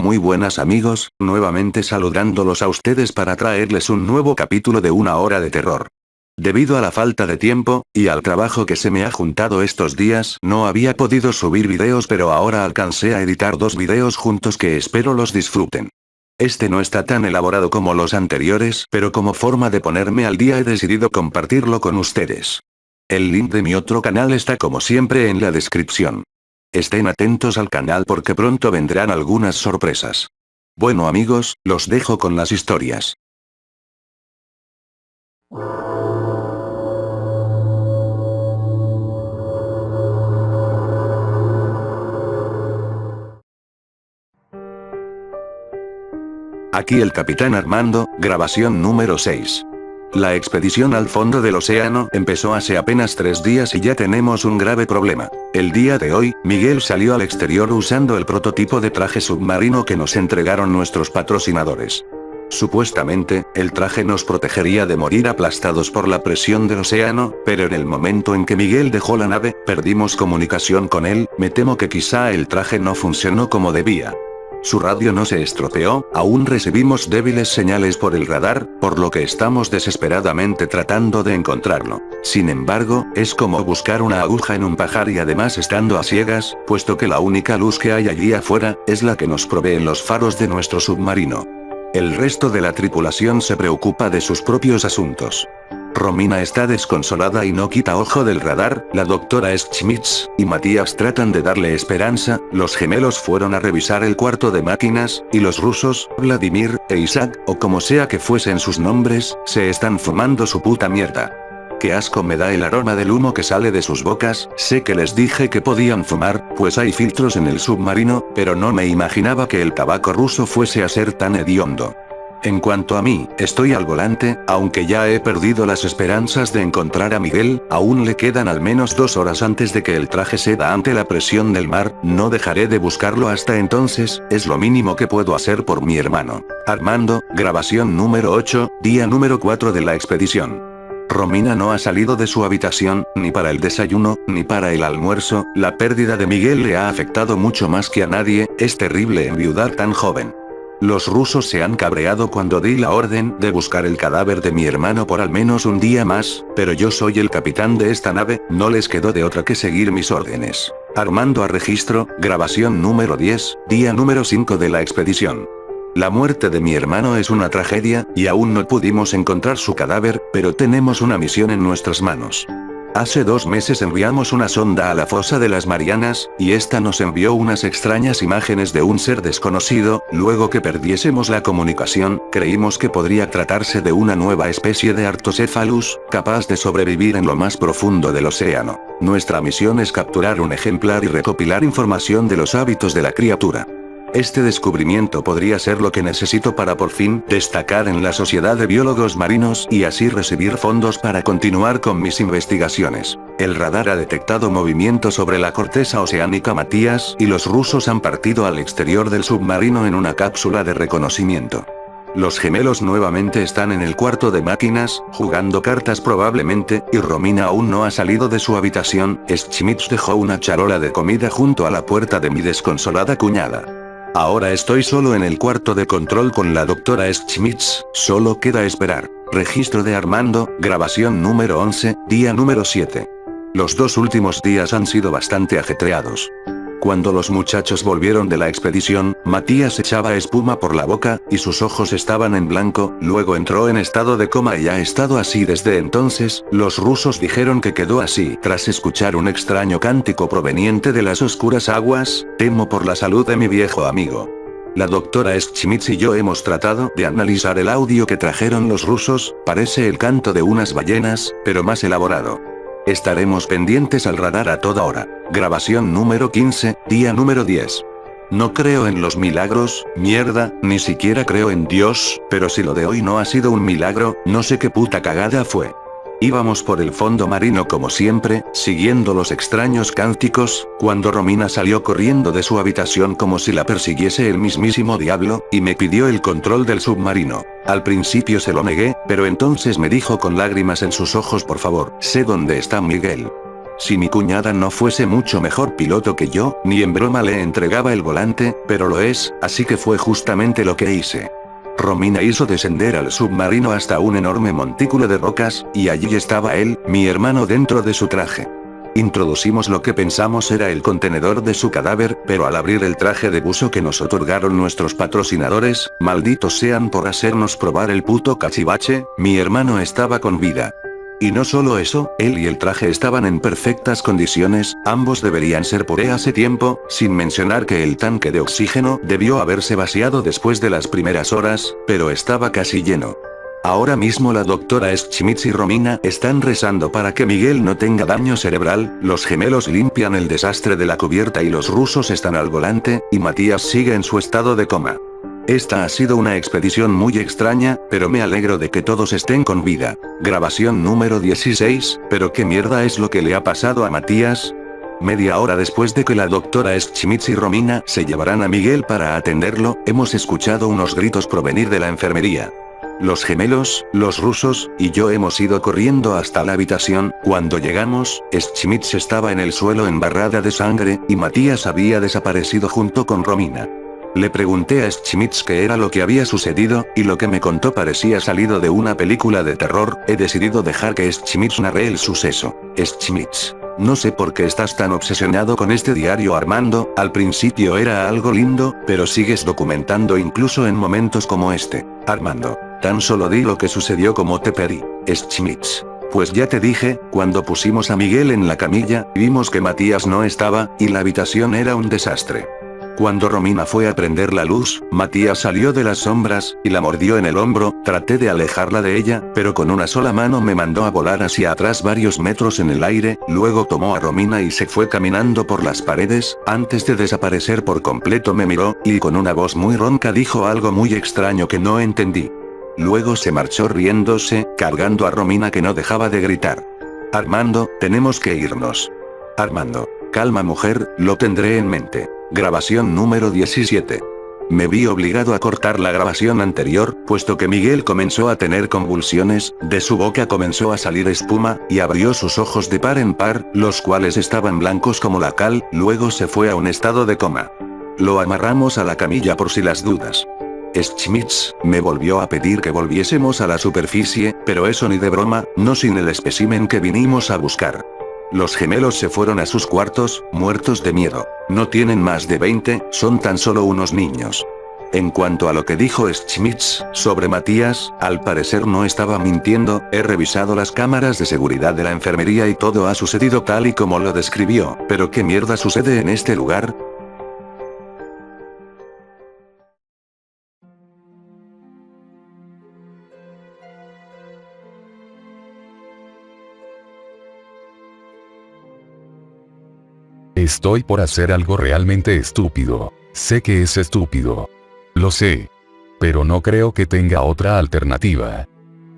Muy buenas amigos, nuevamente saludándolos a ustedes para traerles un nuevo capítulo de Una Hora de Terror. Debido a la falta de tiempo, y al trabajo que se me ha juntado estos días, no había podido subir videos, pero ahora alcancé a editar 2 videos juntos que espero los disfruten. Este no está tan elaborado como los anteriores, pero como forma de ponerme al día he decidido compartirlo con ustedes. El link de mi otro canal está como siempre en la descripción. Estén atentos al canal porque pronto vendrán algunas sorpresas. Bueno amigos, los dejo con las historias. Aquí el Capitán Armando, grabación número 6. La expedición al fondo del océano empezó hace apenas 3 días y ya tenemos un grave problema. El día de hoy, Miguel salió al exterior usando el prototipo de traje submarino que nos entregaron nuestros patrocinadores. Supuestamente, el traje nos protegería de morir aplastados por la presión del océano, pero en el momento en que Miguel dejó la nave, perdimos comunicación con él. Me temo que quizá el traje no funcionó como debía. Su radio no se estropeó, aún recibimos débiles señales por el radar, por lo que estamos desesperadamente tratando de encontrarlo. Sin embargo, es como buscar una aguja en un pajar y además estando a ciegas, puesto que la única luz que hay allí afuera, es la que nos proveen los faros de nuestro submarino. El resto de la tripulación se preocupa de sus propios asuntos. Romina está desconsolada y no quita ojo del radar, la doctora Schmitz y Matías tratan de darle esperanza. Los gemelos fueron a revisar el cuarto de máquinas, y los rusos, Vladimir e Isaac, o como sea que fuesen sus nombres, se están fumando su puta mierda. Qué asco me da el aroma del humo que sale de sus bocas. Sé que les dije que podían fumar, pues hay filtros en el submarino, pero no me imaginaba que el tabaco ruso fuese a ser tan hediondo. En cuanto a mí, estoy al volante, aunque ya he perdido las esperanzas de encontrar a Miguel. Aún le quedan al menos 2 horas antes de que el traje ceda ante la presión del mar. No dejaré de buscarlo hasta entonces, es lo mínimo que puedo hacer por mi hermano. Armando, grabación número 8, día número 4 de la expedición. Romina no ha salido de su habitación, ni para el desayuno, ni para el almuerzo. La pérdida de Miguel le ha afectado mucho más que a nadie. Es terrible enviudar tan joven. Los rusos se han cabreado cuando di la orden de buscar el cadáver de mi hermano por al menos un día más, pero yo soy el capitán de esta nave, no les quedó de otra que seguir mis órdenes. Armando a registro, grabación número 10, día número 5 de la expedición. La muerte de mi hermano es una tragedia, y aún no pudimos encontrar su cadáver, pero tenemos una misión en nuestras manos. Hace 2 meses enviamos una sonda a la fosa de las Marianas, y esta nos envió unas extrañas imágenes de un ser desconocido. Luego que perdiésemos la comunicación, creímos que podría tratarse de una nueva especie de Artocephalus, capaz de sobrevivir en lo más profundo del océano. Nuestra misión es capturar un ejemplar y recopilar información de los hábitos de la criatura. Este descubrimiento podría ser lo que necesito para por fin destacar en la Sociedad de Biólogos Marinos y así recibir fondos para continuar con mis investigaciones. El radar ha detectado movimiento sobre la corteza oceánica Matías y los rusos han partido al exterior del submarino en una cápsula de reconocimiento. Los gemelos nuevamente están en el cuarto de máquinas, jugando cartas probablemente, y Romina aún no ha salido de su habitación. Schmitz dejó una charola de comida junto a la puerta de mi desconsolada cuñada. Ahora estoy solo en el cuarto de control con la doctora Schmitz, solo queda esperar. Registro de Armando, grabación número 11, día número 7. Los 2 últimos días han sido bastante ajetreados. Cuando los muchachos volvieron de la expedición, Matías echaba espuma por la boca, y sus ojos estaban en blanco. Luego entró en estado de coma y ha estado así desde entonces. Los rusos dijeron que quedó así tras escuchar un extraño cántico proveniente de las oscuras aguas. Temo por la salud de mi viejo amigo. La doctora Schmitz y yo hemos tratado de analizar el audio que trajeron los rusos. Parece el canto de unas ballenas, pero más elaborado. Estaremos pendientes al radar a toda hora. Grabación número 15, día número 10. No creo en los milagros, mierda, ni siquiera creo en Dios, pero si lo de hoy no ha sido un milagro, no sé qué puta cagada fue. Íbamos por el fondo marino como siempre, siguiendo los extraños cánticos, cuando Romina salió corriendo de su habitación como si la persiguiese el mismísimo diablo, y me pidió el control del submarino. Al principio se lo negué, pero entonces me dijo con lágrimas en sus ojos: por favor, sé dónde está Miguel. Si mi cuñada no fuese mucho mejor piloto que yo, ni en broma le entregaba el volante, pero lo es, así que fue justamente lo que hice. Romina hizo descender al submarino hasta un enorme montículo de rocas, y allí estaba él, mi hermano dentro de su traje. Introducimos lo que pensamos era el contenedor de su cadáver, pero al abrir el traje de buzo que nos otorgaron nuestros patrocinadores, malditos sean por hacernos probar el puto cachivache, mi hermano estaba con vida. Y no solo eso, él y el traje estaban en perfectas condiciones, ambos deberían ser por hace tiempo, sin mencionar que el tanque de oxígeno debió haberse vaciado después de las primeras horas, pero estaba casi lleno. Ahora mismo la doctora Schmitz y Romina están rezando para que Miguel no tenga daño cerebral, los gemelos limpian el desastre de la cubierta y los rusos están al volante, y Matías sigue en su estado de coma. Esta ha sido una expedición muy extraña, pero me alegro de que todos estén con vida. Grabación número 16, pero ¿qué mierda es lo que le ha pasado a Matías? Media hora después de que la doctora Schmitz y Romina se llevarán a Miguel para atenderlo, hemos escuchado unos gritos provenir de la enfermería. Los gemelos, los rusos, y yo hemos ido corriendo hasta la habitación. Cuando llegamos, Schmitz estaba en el suelo embarrada de sangre, y Matías había desaparecido junto con Romina. Le pregunté a Schmitz qué era lo que había sucedido, y lo que me contó parecía salido de una película de terror. He decidido dejar que Schmitz narre el suceso. Schmitz. No sé por qué estás tan obsesionado con este diario, Armando, al principio era algo lindo, pero sigues documentando incluso en momentos como este. Armando, tan solo di lo que sucedió como te pedí. Schmitz. Pues ya te dije, cuando pusimos a Miguel en la camilla, vimos que Matías no estaba, y la habitación era un desastre. Cuando Romina fue a prender la luz, Matías salió de las sombras, y la mordió en el hombro. Traté de alejarla de ella, pero con una sola mano me mandó a volar hacia atrás varios metros en el aire, luego tomó a Romina y se fue caminando por las paredes. Antes de desaparecer por completo me miró, y con una voz muy ronca dijo algo muy extraño que no entendí. Luego se marchó riéndose, cargando a Romina que no dejaba de gritar. Armando, tenemos que irnos. Armando, calma mujer, lo tendré en mente. Grabación número 17. Me vi obligado a cortar la grabación anterior, puesto que Miguel comenzó a tener convulsiones, de su boca comenzó a salir espuma, y abrió sus ojos de par en par, los cuales estaban blancos como la cal, luego se fue a un estado de coma. Lo amarramos a la camilla por si las dudas. Schmitz me volvió a pedir que volviésemos a la superficie, pero eso ni de broma, no sin el espécimen que vinimos a buscar. Los gemelos se fueron a sus cuartos, muertos de miedo. No tienen más de 20, son tan solo unos niños. En cuanto a lo que dijo Schmitz sobre Matías, al parecer no estaba mintiendo. He revisado las cámaras de seguridad de la enfermería y todo ha sucedido tal y como lo describió. ¿Pero qué mierda sucede en este lugar? Estoy por hacer algo realmente estúpido. Sé que es estúpido. Lo sé. Pero no creo que tenga otra alternativa.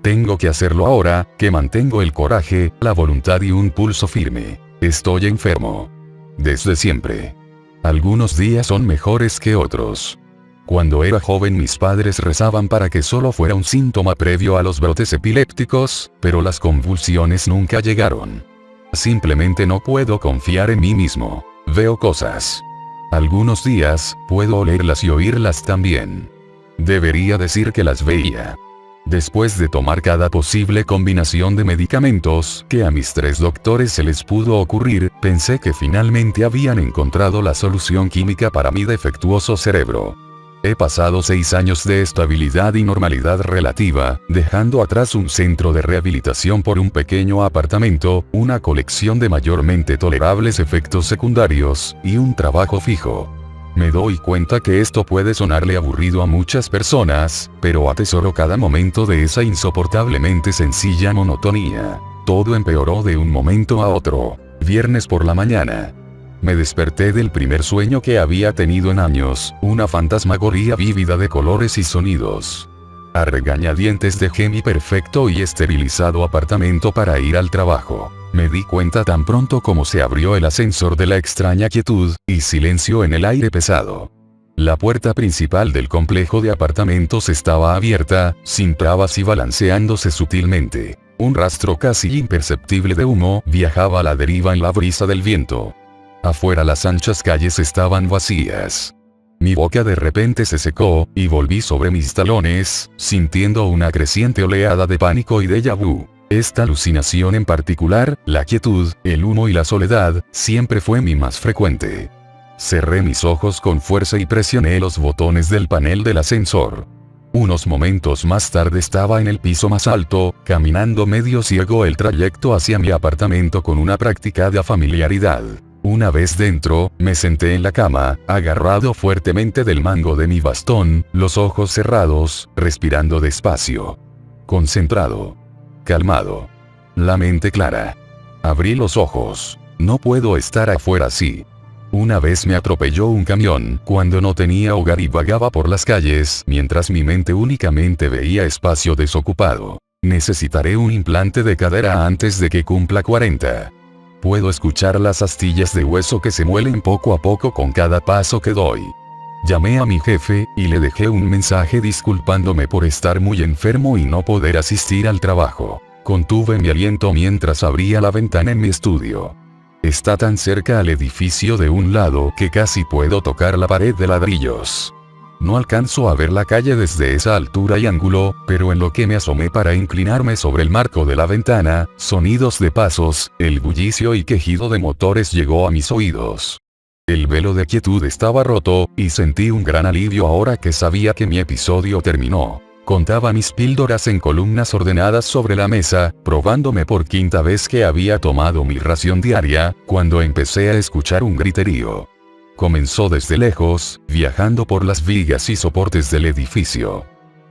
Tengo que hacerlo ahora, que mantengo el coraje, la voluntad y un pulso firme. Estoy enfermo. Desde siempre. Algunos días son mejores que otros. Cuando era joven mis padres rezaban para que solo fuera un síntoma previo a los brotes epilépticos, pero las convulsiones nunca llegaron. Simplemente no puedo confiar en mí mismo. Veo cosas. Algunos días, puedo olerlas y oírlas también. Debería decir que las veía. Después de tomar cada posible combinación de medicamentos que a mis 3 doctores se les pudo ocurrir, pensé que finalmente habían encontrado la solución química para mi defectuoso cerebro. He pasado 6 años de estabilidad y normalidad relativa, dejando atrás un centro de rehabilitación por un pequeño apartamento, una colección de mayormente tolerables efectos secundarios, y un trabajo fijo. Me doy cuenta que esto puede sonarle aburrido a muchas personas, pero atesoro cada momento de esa insoportablemente sencilla monotonía. Todo empeoró de un momento a otro. Viernes por la mañana. Me desperté del primer sueño que había tenido en años, una fantasmagoría vívida de colores y sonidos. A regañadientes dejé mi perfecto y esterilizado apartamento para ir al trabajo. Me di cuenta tan pronto como se abrió el ascensor de la extraña quietud y silencio en el aire pesado. La puerta principal del complejo de apartamentos estaba abierta, sin trabas y balanceándose sutilmente. Un rastro casi imperceptible de humo viajaba a la deriva en la brisa del viento. Afuera las anchas calles estaban vacías. Mi boca de repente se secó, y volví sobre mis talones, sintiendo una creciente oleada de pánico y déjà vu. Esta alucinación en particular, la quietud, el humo y la soledad, siempre fue mi más frecuente. Cerré mis ojos con fuerza y presioné los botones del panel del ascensor. Unos momentos más tarde estaba en el piso más alto, caminando medio ciego el trayecto hacia mi apartamento con una practicada familiaridad. Una vez dentro, me senté en la cama, agarrado fuertemente del mango de mi bastón, los ojos cerrados, respirando despacio. Concentrado. Calmado. La mente clara. Abrí los ojos. No puedo estar afuera así. Una vez me atropelló un camión, cuando no tenía hogar y vagaba por las calles, mientras mi mente únicamente veía espacio desocupado. Necesitaré un implante de cadera antes de que cumpla 40. Puedo escuchar las astillas de hueso que se muelen poco a poco con cada paso que doy. Llamé a mi jefe, y le dejé un mensaje disculpándome por estar muy enfermo y no poder asistir al trabajo. Contuve mi aliento mientras abría la ventana en mi estudio. Está tan cerca al edificio de un lado que casi puedo tocar la pared de ladrillos. No alcanzo a ver la calle desde esa altura y ángulo, pero en lo que me asomé para inclinarme sobre el marco de la ventana, sonidos de pasos, el bullicio y quejido de motores llegó a mis oídos. El velo de quietud estaba roto, y sentí un gran alivio ahora que sabía que mi episodio terminó. Contaba mis píldoras en columnas ordenadas sobre la mesa, probándome por quinta vez que había tomado mi ración diaria, cuando empecé a escuchar un griterío. Comenzó desde lejos, viajando por las vigas y soportes del edificio.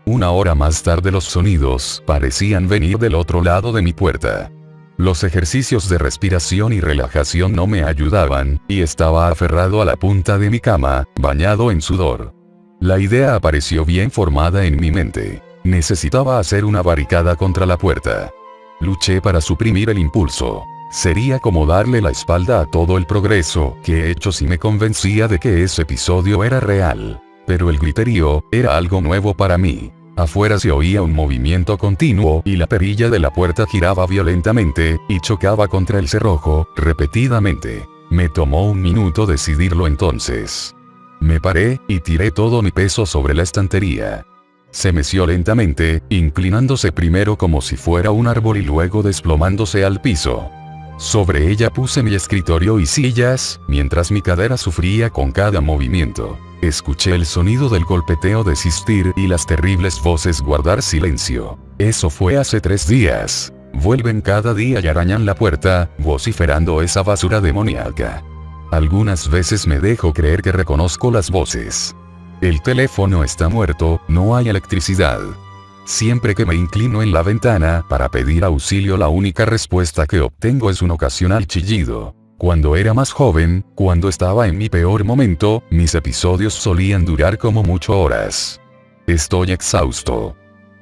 Una hora más tarde los sonidos parecían venir del otro lado de mi puerta. Los ejercicios de respiración y relajación no me ayudaban, y estaba aferrado a la punta de mi cama, bañado en sudor. La idea apareció bien formada en mi mente. Necesitaba hacer una barricada contra la puerta. Luché para suprimir el impulso. Sería como darle la espalda a todo el progreso que he hecho si me convencía de que ese episodio era real. Pero el griterío era algo nuevo para mí. Afuera se oía un movimiento continuo y la perilla de la puerta giraba violentamente y chocaba contra el cerrojo, repetidamente. Me tomó un minuto decidirlo entonces. Me paré y tiré todo mi peso sobre la estantería. Se meció lentamente, inclinándose primero como si fuera un árbol y luego desplomándose al piso. Sobre ella puse mi escritorio y sillas, mientras mi cadera sufría con cada movimiento. Escuché el sonido del golpeteo desistir y las terribles voces guardar silencio. Eso fue hace 3 días. Vuelven cada día y arañan la puerta, vociferando esa basura demoníaca. Algunas veces me dejo creer que reconozco las voces. El teléfono está muerto, no hay electricidad. Siempre que me inclino en la ventana para pedir auxilio, la única respuesta que obtengo es un ocasional chillido. Cuando era más joven, cuando estaba en mi peor momento, mis episodios solían durar como mucho horas. Estoy exhausto.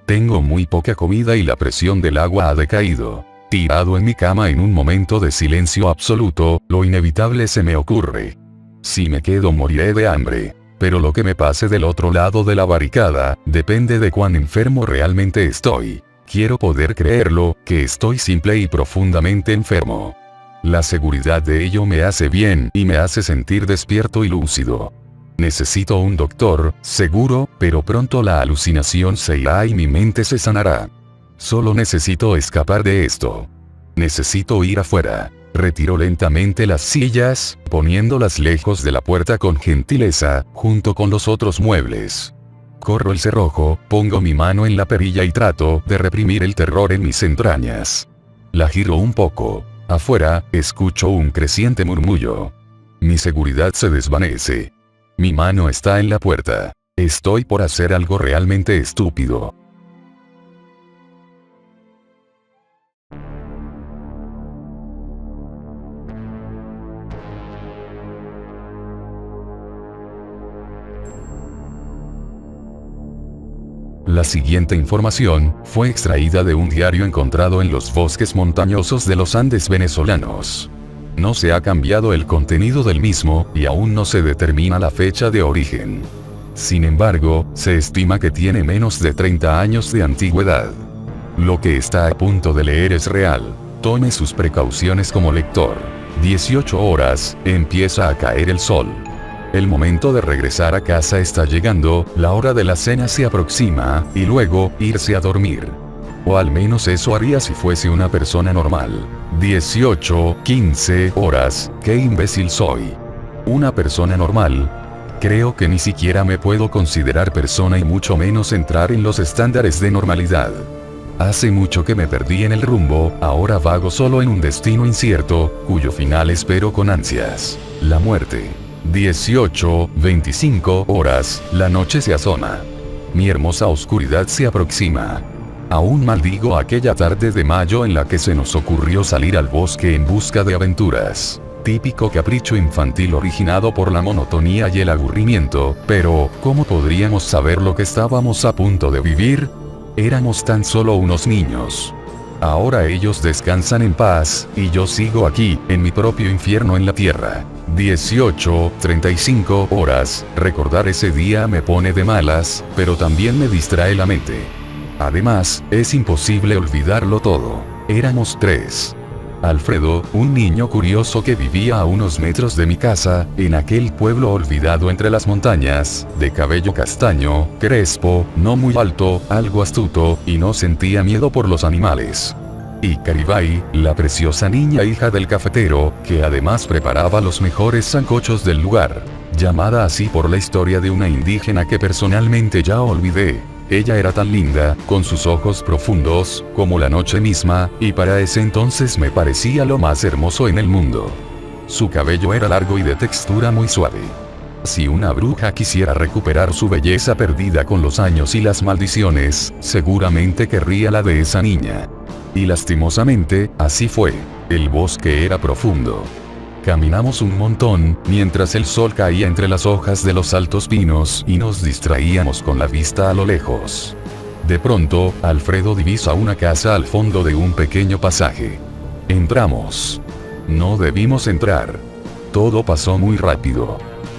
Tengo muy poca comida y la presión del agua ha decaído. Tirado en mi cama en un momento de silencio absoluto, lo inevitable se me ocurre. Si me quedo moriré de hambre. Pero lo que me pase del otro lado de la barricada, depende de cuán enfermo realmente estoy. Quiero poder creerlo, que estoy simple y profundamente enfermo. La seguridad de ello me hace bien y me hace sentir despierto y lúcido. Necesito un doctor, seguro, pero pronto la alucinación se irá y mi mente se sanará. Solo necesito escapar de esto. Necesito ir afuera. Retiró lentamente las sillas, poniéndolas lejos de la puerta con gentileza, junto con los otros muebles. Corro el cerrojo, pongo mi mano en la perilla y trato de reprimir el terror en mis entrañas. La giro un poco. Afuera, escucho un creciente murmullo. Mi seguridad se desvanece. Mi mano está en la puerta. Estoy por hacer algo realmente estúpido. La siguiente información fue extraída de un diario encontrado en los bosques montañosos de los Andes venezolanos. No se ha cambiado el contenido del mismo, y aún no se determina la fecha de origen. Sin embargo, se estima que tiene menos de 30 años de antigüedad. Lo que está a punto de leer es real. Tome sus precauciones como lector. 18 horas, empieza a caer el sol. El momento de regresar a casa está llegando, la hora de la cena se aproxima, y luego, irse a dormir. O al menos eso haría si fuese una persona normal. 18:15 horas, qué imbécil soy. Una persona normal. Creo que ni siquiera me puedo considerar persona y mucho menos entrar en los estándares de normalidad. Hace mucho que me perdí en el rumbo, ahora vago solo en un destino incierto, cuyo final espero con ansias. La muerte. 18:25 horas, la noche se asoma. Mi hermosa oscuridad se aproxima. Aún maldigo aquella tarde de mayo en la que se nos ocurrió salir al bosque en busca de aventuras. Típico capricho infantil originado por la monotonía y el aburrimiento, pero, ¿cómo podríamos saber lo que estábamos a punto de vivir? Éramos tan solo unos niños. Ahora ellos descansan en paz, y yo sigo aquí, en mi propio infierno en la tierra. 18:35 horas, recordar ese día me pone de malas, pero también me distrae la mente. Además, es imposible olvidarlo todo. Éramos 3. Alfredo, un niño curioso que vivía a unos metros de mi casa, en aquel pueblo olvidado entre las montañas, de cabello castaño, crespo, no muy alto, algo astuto, y no sentía miedo por los animales. Y Caribay, la preciosa niña hija del cafetero, que además preparaba los mejores sancochos del lugar, llamada así por la historia de una indígena que personalmente ya olvidé. Ella era tan linda, con sus ojos profundos, como la noche misma, y para ese entonces me parecía lo más hermoso en el mundo. Su cabello era largo y de textura muy suave. Si una bruja quisiera recuperar su belleza perdida con los años y las maldiciones, seguramente querría la de esa niña. Y lastimosamente, así fue. El bosque era profundo. Caminamos un montón, mientras el sol caía entre las hojas de los altos pinos y nos distraíamos con la vista a lo lejos. De pronto, Alfredo divisa una casa al fondo de un pequeño pasaje. Entramos. No debimos entrar. Todo pasó muy rápido.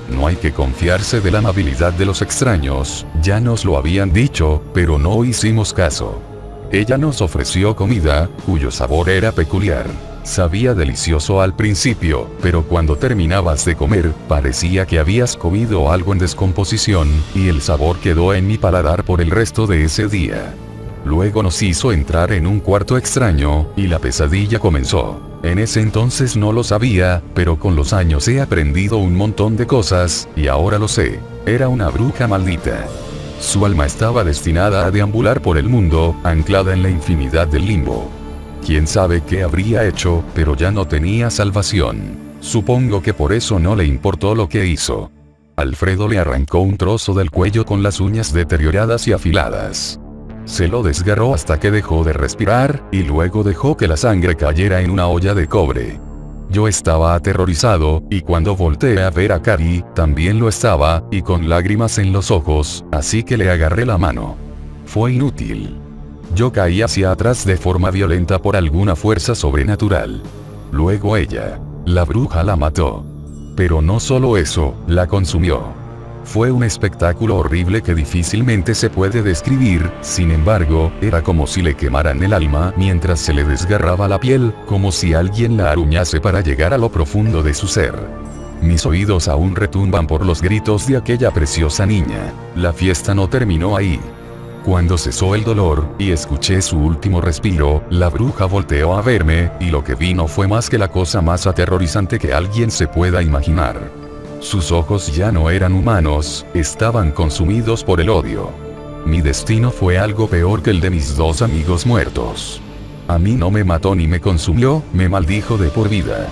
No hay que confiarse de la amabilidad de los extraños, ya nos lo habían dicho, pero no hicimos caso. Ella nos ofreció comida, cuyo sabor era peculiar. Sabía delicioso al principio, pero cuando terminabas de comer, parecía que habías comido algo en descomposición, y el sabor quedó en mi paladar por el resto de ese día. Luego nos hizo entrar en un cuarto extraño, y la pesadilla comenzó. En ese entonces no lo sabía, pero con los años he aprendido un montón de cosas, y ahora lo sé. Era una bruja maldita. Su alma estaba destinada a deambular por el mundo, anclada en la infinidad del limbo. Quién sabe qué habría hecho, pero ya no tenía salvación. Supongo que por eso no le importó lo que hizo. Alfredo le arrancó un trozo del cuello con las uñas deterioradas y afiladas. Se lo desgarró hasta que dejó de respirar, y luego dejó que la sangre cayera en una olla de cobre. Yo estaba aterrorizado, y cuando volteé a ver a Cari, también lo estaba, y con lágrimas en los ojos, así que le agarré la mano. Fue inútil. Yo caí hacia atrás de forma violenta por alguna fuerza sobrenatural. Luego ella, la bruja, la mató. Pero no solo eso, la consumió. Fue un espectáculo horrible que difícilmente se puede describir, sin embargo, era como si le quemaran el alma mientras se le desgarraba la piel, como si alguien la aruñase para llegar a lo profundo de su ser. Mis oídos aún retumban por los gritos de aquella preciosa niña. La fiesta no terminó ahí. Cuando cesó el dolor, y escuché su último respiro, la bruja volteó a verme, y lo que vi no fue más que la cosa más aterrorizante que alguien se pueda imaginar. Sus ojos ya no eran humanos, estaban consumidos por el odio. Mi destino fue algo peor que el de mis 2 amigos muertos. A mí no me mató ni me consumió, me maldijo de por vida.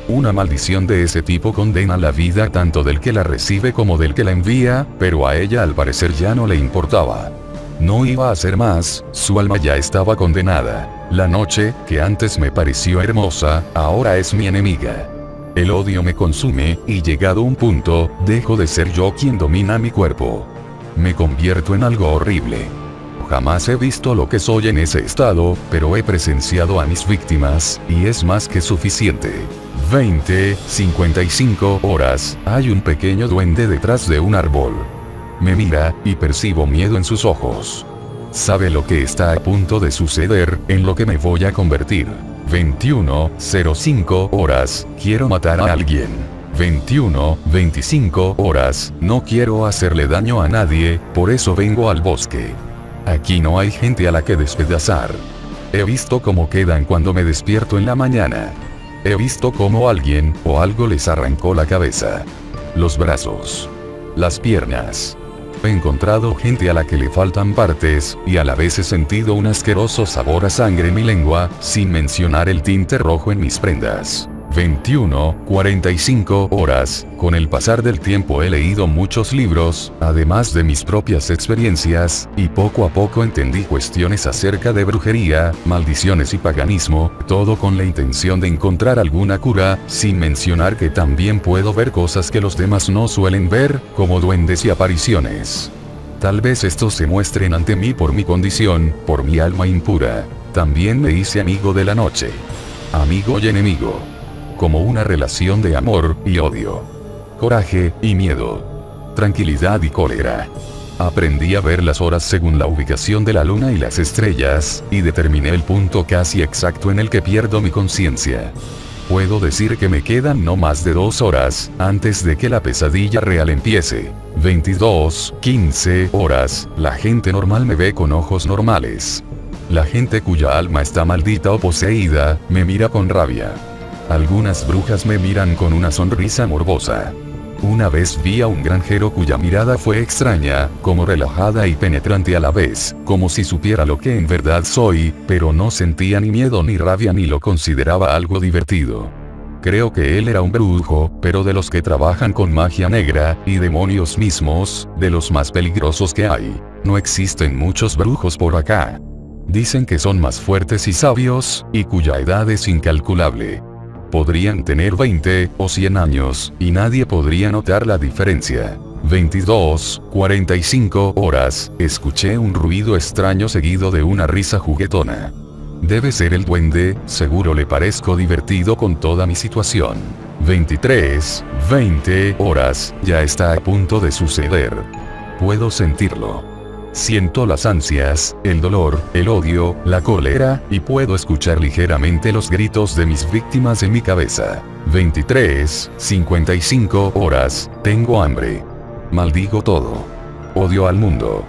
Una maldición de ese tipo condena la vida tanto del que la recibe como del que la envía, pero a ella al parecer ya no le importaba. No iba a hacer más, su alma ya estaba condenada. La noche, que antes me pareció hermosa, ahora es mi enemiga. El odio me consume, y llegado un punto, dejo de ser yo quien domina mi cuerpo. Me convierto en algo horrible. Jamás he visto lo que soy en ese estado, pero he presenciado a mis víctimas, y es más que suficiente. 20:55 horas, hay un pequeño duende detrás de un árbol. Me mira, y percibo miedo en sus ojos. sabe lo que está a punto de suceder, en lo que me voy a convertir. 21:05 horas, quiero matar a alguien. 21:25 horas, no quiero hacerle daño a nadie, por eso vengo al bosque. Aquí no hay gente a la que despedazar. He visto cómo quedan cuando me despierto en la mañana. He visto cómo alguien o algo les arrancó la cabeza, los brazos, las piernas. He encontrado gente a la que le faltan partes, y a la vez he sentido un asqueroso sabor a sangre en mi lengua, sin mencionar el tinte rojo en mis prendas. 21:45 horas, con el pasar del tiempo he leído muchos libros, además de mis propias experiencias, y poco a poco entendí cuestiones acerca de brujería, maldiciones y paganismo, todo con la intención de encontrar alguna cura, sin mencionar que también puedo ver cosas que los demás no suelen ver, como duendes y apariciones. Tal vez estos se muestren ante mí por mi condición, por mi alma impura. También me hice amigo de la noche. Amigo y enemigo. Como una relación de amor y odio. Coraje y miedo. Tranquilidad y cólera. Aprendí a ver las horas según la ubicación de la luna y las estrellas, y determiné el punto casi exacto en el que pierdo mi conciencia. Puedo decir que me quedan no más de 2 horas, antes de que la pesadilla real empiece. 22:15 horas, la gente normal me ve con ojos normales. La gente cuya alma está maldita o poseída, me mira con rabia. Algunas brujas me miran con una sonrisa morbosa. Una vez vi a un granjero cuya mirada fue extraña, como relajada y penetrante a la vez, como si supiera lo que en verdad soy, pero no sentía ni miedo ni rabia ni lo consideraba algo divertido. Creo que él era un brujo, pero de los que trabajan con magia negra, y demonios mismos, de los más peligrosos que hay. No existen muchos brujos por acá. Dicen que son más fuertes y sabios, y cuya edad es incalculable. Podrían tener 20 o 100 años, y nadie podría notar la diferencia. 22:45 horas, escuché un ruido extraño seguido de una risa juguetona. Debe ser el duende, seguro le parezco divertido con toda mi situación. 23:20 horas, ya está a punto de suceder. Puedo sentirlo. Siento las ansias, el dolor, el odio, la cólera, y puedo escuchar ligeramente los gritos de mis víctimas en mi cabeza. 23:55 horas, tengo hambre. Maldigo todo. Odio al mundo.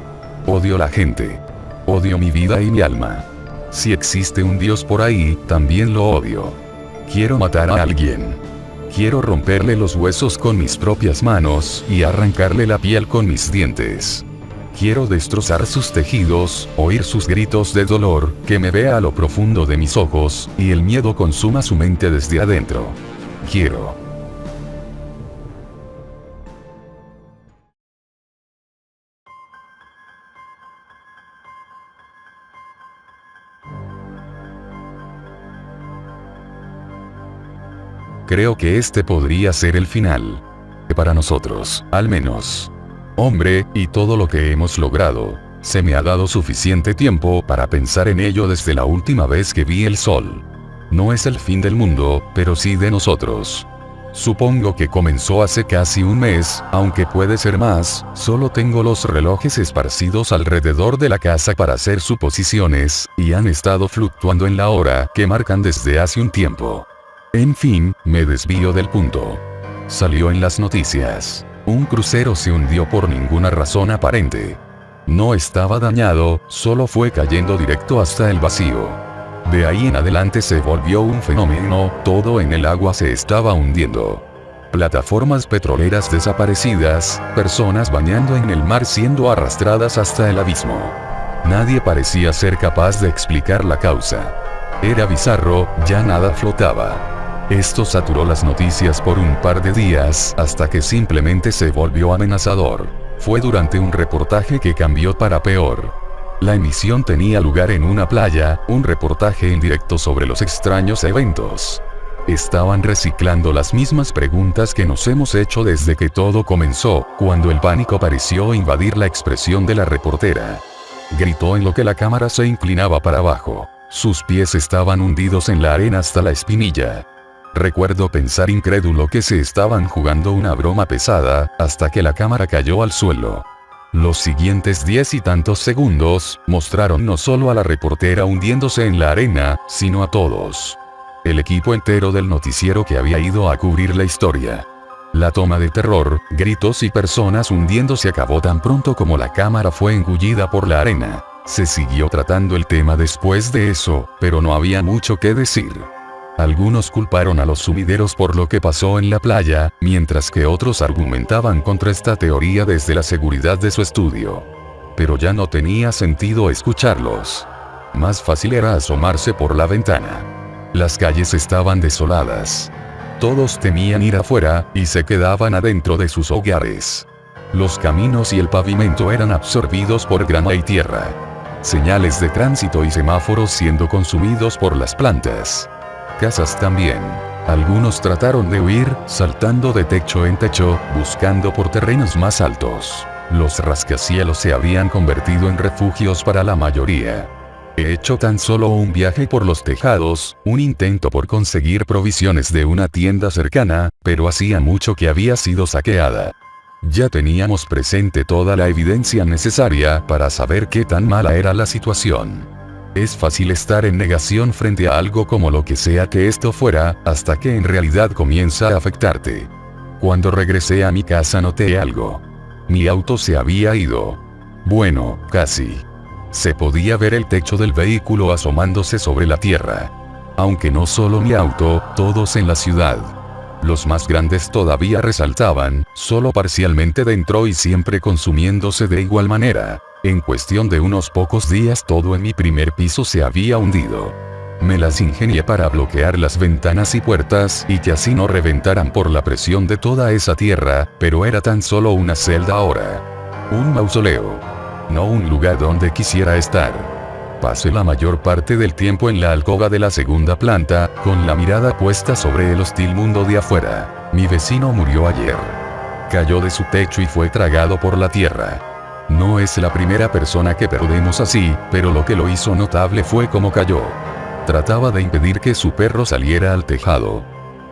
Odio la gente. Odio mi vida y mi alma. Si existe un Dios por ahí, también lo odio. Quiero matar a alguien. Quiero romperle los huesos con mis propias manos, y arrancarle la piel con mis dientes. Quiero destrozar sus tejidos, oír sus gritos de dolor, que me vea a lo profundo de mis ojos, y el miedo consuma su mente desde adentro. Quiero. Creo que este podría ser el final. Para nosotros, al menos. Hombre, y todo lo que hemos logrado. Se me ha dado suficiente tiempo para pensar en ello desde la última vez que vi el sol. No es el fin del mundo, pero sí de nosotros. Supongo que comenzó hace casi un mes, aunque puede ser más, solo tengo los relojes esparcidos alrededor de la casa para hacer suposiciones, y han estado fluctuando en la hora que marcan desde hace un tiempo. En fin, me desvío del punto. Salió en las noticias. Un crucero se hundió por ninguna razón aparente. No estaba dañado, solo fue cayendo directo hasta el vacío. De ahí en adelante se volvió un fenómeno, todo en el agua se estaba hundiendo. Plataformas petroleras desaparecidas, personas bañando en el mar siendo arrastradas hasta el abismo. Nadie parecía ser capaz de explicar la causa. Era bizarro, ya nada flotaba. Esto saturó las noticias por un par de días, hasta que simplemente se volvió amenazador. Fue durante un reportaje que cambió para peor. La emisión tenía lugar en una playa, un reportaje en directo sobre los extraños eventos. Estaban reciclando las mismas preguntas que nos hemos hecho desde que todo comenzó, cuando el pánico pareció invadir la expresión de la reportera. Gritó en lo que la cámara se inclinaba para abajo. Sus pies estaban hundidos en la arena hasta la espinilla. Recuerdo pensar incrédulo que se estaban jugando una broma pesada, hasta que la cámara cayó al suelo. Los siguientes 10 y tantos segundos, mostraron no solo a la reportera hundiéndose en la arena, sino a todos. El equipo entero del noticiero que había ido a cubrir la historia. La toma de terror, gritos y personas hundiéndose acabó tan pronto como la cámara fue engullida por la arena. Se siguió tratando el tema después de eso, pero no había mucho que decir. Algunos culparon a los sumideros por lo que pasó en la playa, mientras que otros argumentaban contra esta teoría desde la seguridad de su estudio. Pero ya no tenía sentido escucharlos. Más fácil era asomarse por la ventana. Las calles estaban desoladas. Todos temían ir afuera, y se quedaban adentro de sus hogares. Los caminos y el pavimento eran absorbidos por grama y tierra. Señales de tránsito y semáforos siendo consumidos por las plantas. Casas también. Algunos trataron de huir, saltando de techo en techo, buscando por terrenos más altos. Los rascacielos se habían convertido en refugios para la mayoría. He hecho tan solo un viaje por los tejados, un intento por conseguir provisiones de una tienda cercana, pero hacía mucho que había sido saqueada. Ya teníamos presente toda la evidencia necesaria para saber qué tan mala era la situación. Es fácil estar en negación frente a algo como lo que sea que esto fuera, hasta que en realidad comienza a afectarte. Cuando regresé a mi casa noté algo. Mi auto se había ido. Bueno, casi. Se podía ver el techo del vehículo asomándose sobre la tierra. Aunque no solo mi auto, todos en la ciudad. Los más grandes todavía resaltaban, solo parcialmente dentro y siempre consumiéndose de igual manera. En cuestión de unos pocos días todo en mi primer piso se había hundido. Me las ingenié para bloquear las ventanas y puertas y que así no reventaran por la presión de toda esa tierra, pero era tan solo una celda ahora. Un mausoleo. No un lugar donde quisiera estar. Pasé la mayor parte del tiempo en la alcoba de la segunda planta, con la mirada puesta sobre el hostil mundo de afuera. Mi vecino murió ayer. Cayó de su techo y fue tragado por la tierra. No es la primera persona que perdemos así, pero lo que lo hizo notable fue cómo cayó. Trataba de impedir que su perro saliera al tejado.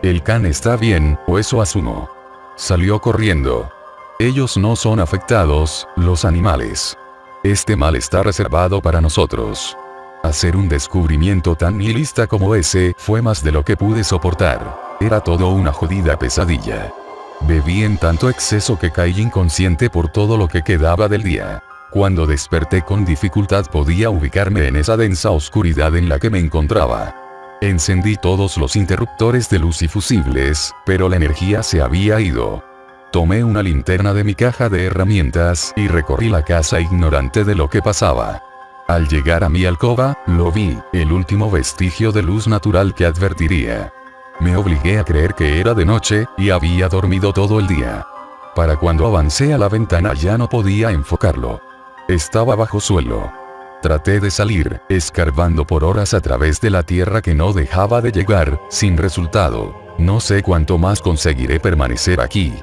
El can está bien, o eso asumo. Salió corriendo. Ellos no son afectados, los animales. Este mal está reservado para nosotros. Hacer un descubrimiento tan nihilista como ese fue más de lo que pude soportar. Era todo una jodida pesadilla. Bebí en tanto exceso que caí inconsciente por todo lo que quedaba del día. Cuando desperté con dificultad podía ubicarme en esa densa oscuridad en la que me encontraba. Encendí todos los interruptores de luz y fusibles, pero la energía se había ido. Tomé una linterna de mi caja de herramientas y recorrí la casa ignorante de lo que pasaba. Al llegar a mi alcoba, lo vi, el último vestigio de luz natural que advertiría. Me obligué a creer que era de noche, y había dormido todo el día. Para cuando avancé a la ventana ya no podía enfocarlo. Estaba bajo suelo. Traté de salir, escarbando por horas a través de la tierra que no dejaba de llegar, sin resultado. No sé cuánto más conseguiré permanecer aquí.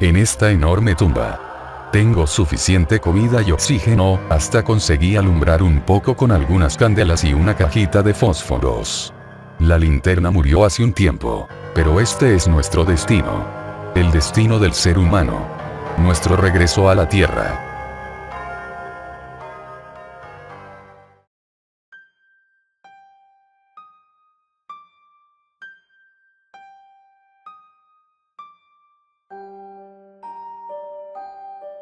En esta enorme tumba. Tengo suficiente comida y oxígeno, hasta conseguí alumbrar un poco con algunas candelas y una cajita de fósforos. La linterna murió hace un tiempo, pero este es nuestro destino. El destino del ser humano. Nuestro regreso a la Tierra.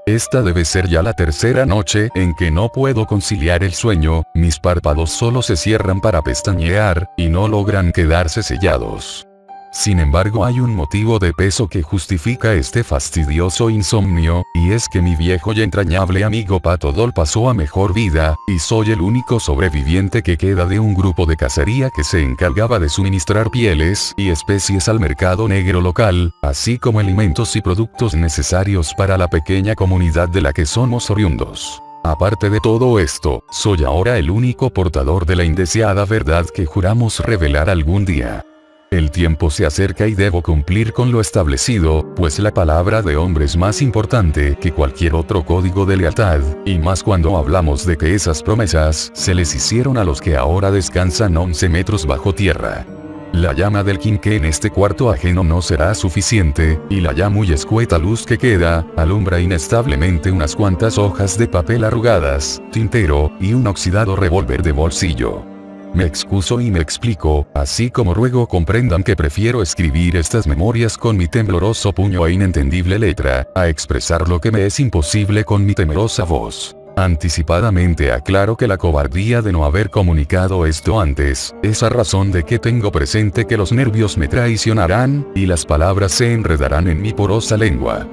Esta debe ser ya la tercera noche en que no puedo conciliar el sueño, mis párpados solo se cierran para pestañear, y no logran quedarse sellados. Sin embargo hay un motivo de peso que justifica este fastidioso insomnio, y es que mi viejo y entrañable amigo Pato Dol pasó a mejor vida, y soy el único sobreviviente que queda de un grupo de cacería que se encargaba de suministrar pieles y especies al mercado negro local, así como alimentos y productos necesarios para la pequeña comunidad de la que somos oriundos. Aparte de todo esto, soy ahora el único portador de la indeseada verdad que juramos revelar algún día. El tiempo se acerca y debo cumplir con lo establecido, pues la palabra de hombre es más importante que cualquier otro código de lealtad, y más cuando hablamos de que esas promesas se les hicieron a los que ahora descansan 11 metros bajo tierra. La llama del quinqué en este cuarto ajeno no será suficiente, y la ya muy escueta luz que queda, alumbra inestablemente unas cuantas hojas de papel arrugadas, tintero, y un oxidado revólver de bolsillo. Me excuso y me explico, así como ruego comprendan que prefiero escribir estas memorias con mi tembloroso puño e inentendible letra, a expresar lo que me es imposible con mi temerosa voz. Anticipadamente aclaro que la cobardía de no haber comunicado esto antes, es a razón de que tengo presente que los nervios me traicionarán, y las palabras se enredarán en mi porosa lengua.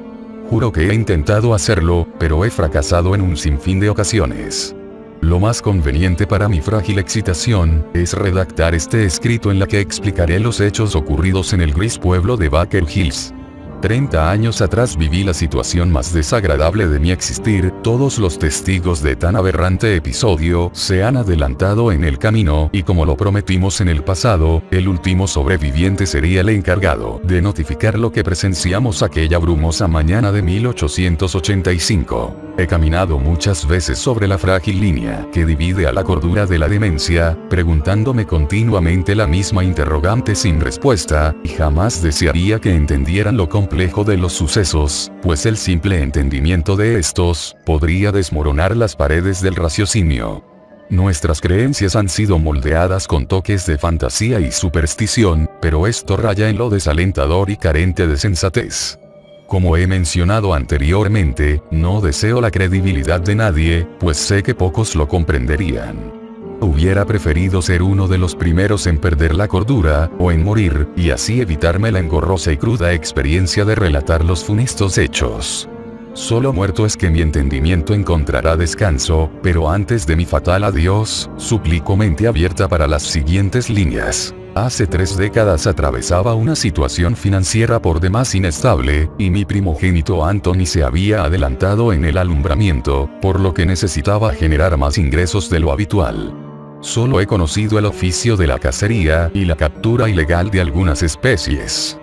Juro que he intentado hacerlo, pero he fracasado en un sinfín de ocasiones. Lo más conveniente para mi frágil excitación, es redactar este escrito en la que explicaré los hechos ocurridos en el gris pueblo de Baker Hills. 30 años atrás viví la situación más desagradable de mi existir, todos los testigos de tan aberrante episodio se han adelantado en el camino, y como lo prometimos en el pasado, el último sobreviviente sería el encargado de notificar lo que presenciamos aquella brumosa mañana de 1885. He caminado muchas veces sobre la frágil línea que divide a la cordura de la demencia, preguntándome continuamente la misma interrogante sin respuesta, y jamás desearía que entendieran lo complejo de los sucesos, pues el simple entendimiento de estos, podría desmoronar las paredes del raciocinio. Nuestras creencias han sido moldeadas con toques de fantasía y superstición, pero esto raya en lo desalentador y carente de sensatez. Como he mencionado anteriormente, no deseo la credibilidad de nadie, pues sé que pocos lo comprenderían. Hubiera preferido ser uno de los primeros en perder la cordura, o en morir, y así evitarme la engorrosa y cruda experiencia de relatar los funestos hechos. Solo muerto es que mi entendimiento encontrará descanso, pero antes de mi fatal adiós, suplico mente abierta para las siguientes líneas. Hace 3 décadas atravesaba una situación financiera por demás inestable, y mi primogénito Anthony se había adelantado en el alumbramiento, por lo que necesitaba generar más ingresos de lo habitual. Solo he conocido el oficio de la cacería y la captura ilegal de algunas especies.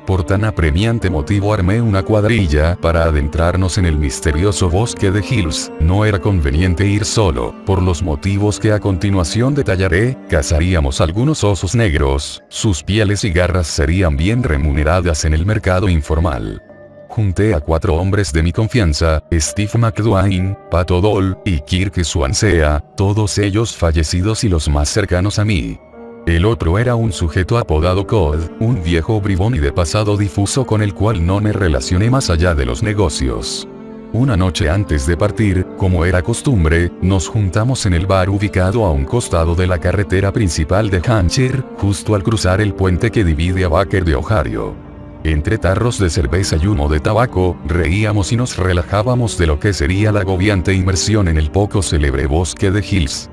Por tan apremiante motivo armé una cuadrilla para adentrarnos en el misterioso bosque de Hills. No era conveniente ir solo, por los motivos que a continuación detallaré. Cazaríamos algunos osos negros, sus pieles y garras serían bien remuneradas en el mercado informal. Junté a 4 hombres de mi confianza, Steve McDwayne, Pat O'Donnell, y Kirk Swansea, todos ellos fallecidos y los más cercanos a mí. El otro era un sujeto apodado Cod, un viejo bribón y de pasado difuso con el cual no me relacioné más allá de los negocios. Una noche antes de partir, como era costumbre, nos juntamos en el bar ubicado a un costado de la carretera principal de Hampshire, justo al cruzar el puente que divide a Baker de Ohio. Entre tarros de cerveza y humo de tabaco, reíamos y nos relajábamos de lo que sería la agobiante inmersión en el poco célebre bosque de Hills.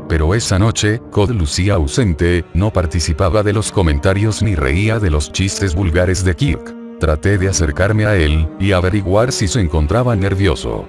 Pero esa noche, Cod lucía ausente, no participaba de los comentarios ni reía de los chistes vulgares de Kirk. Traté de acercarme a él, y averiguar si se encontraba nervioso.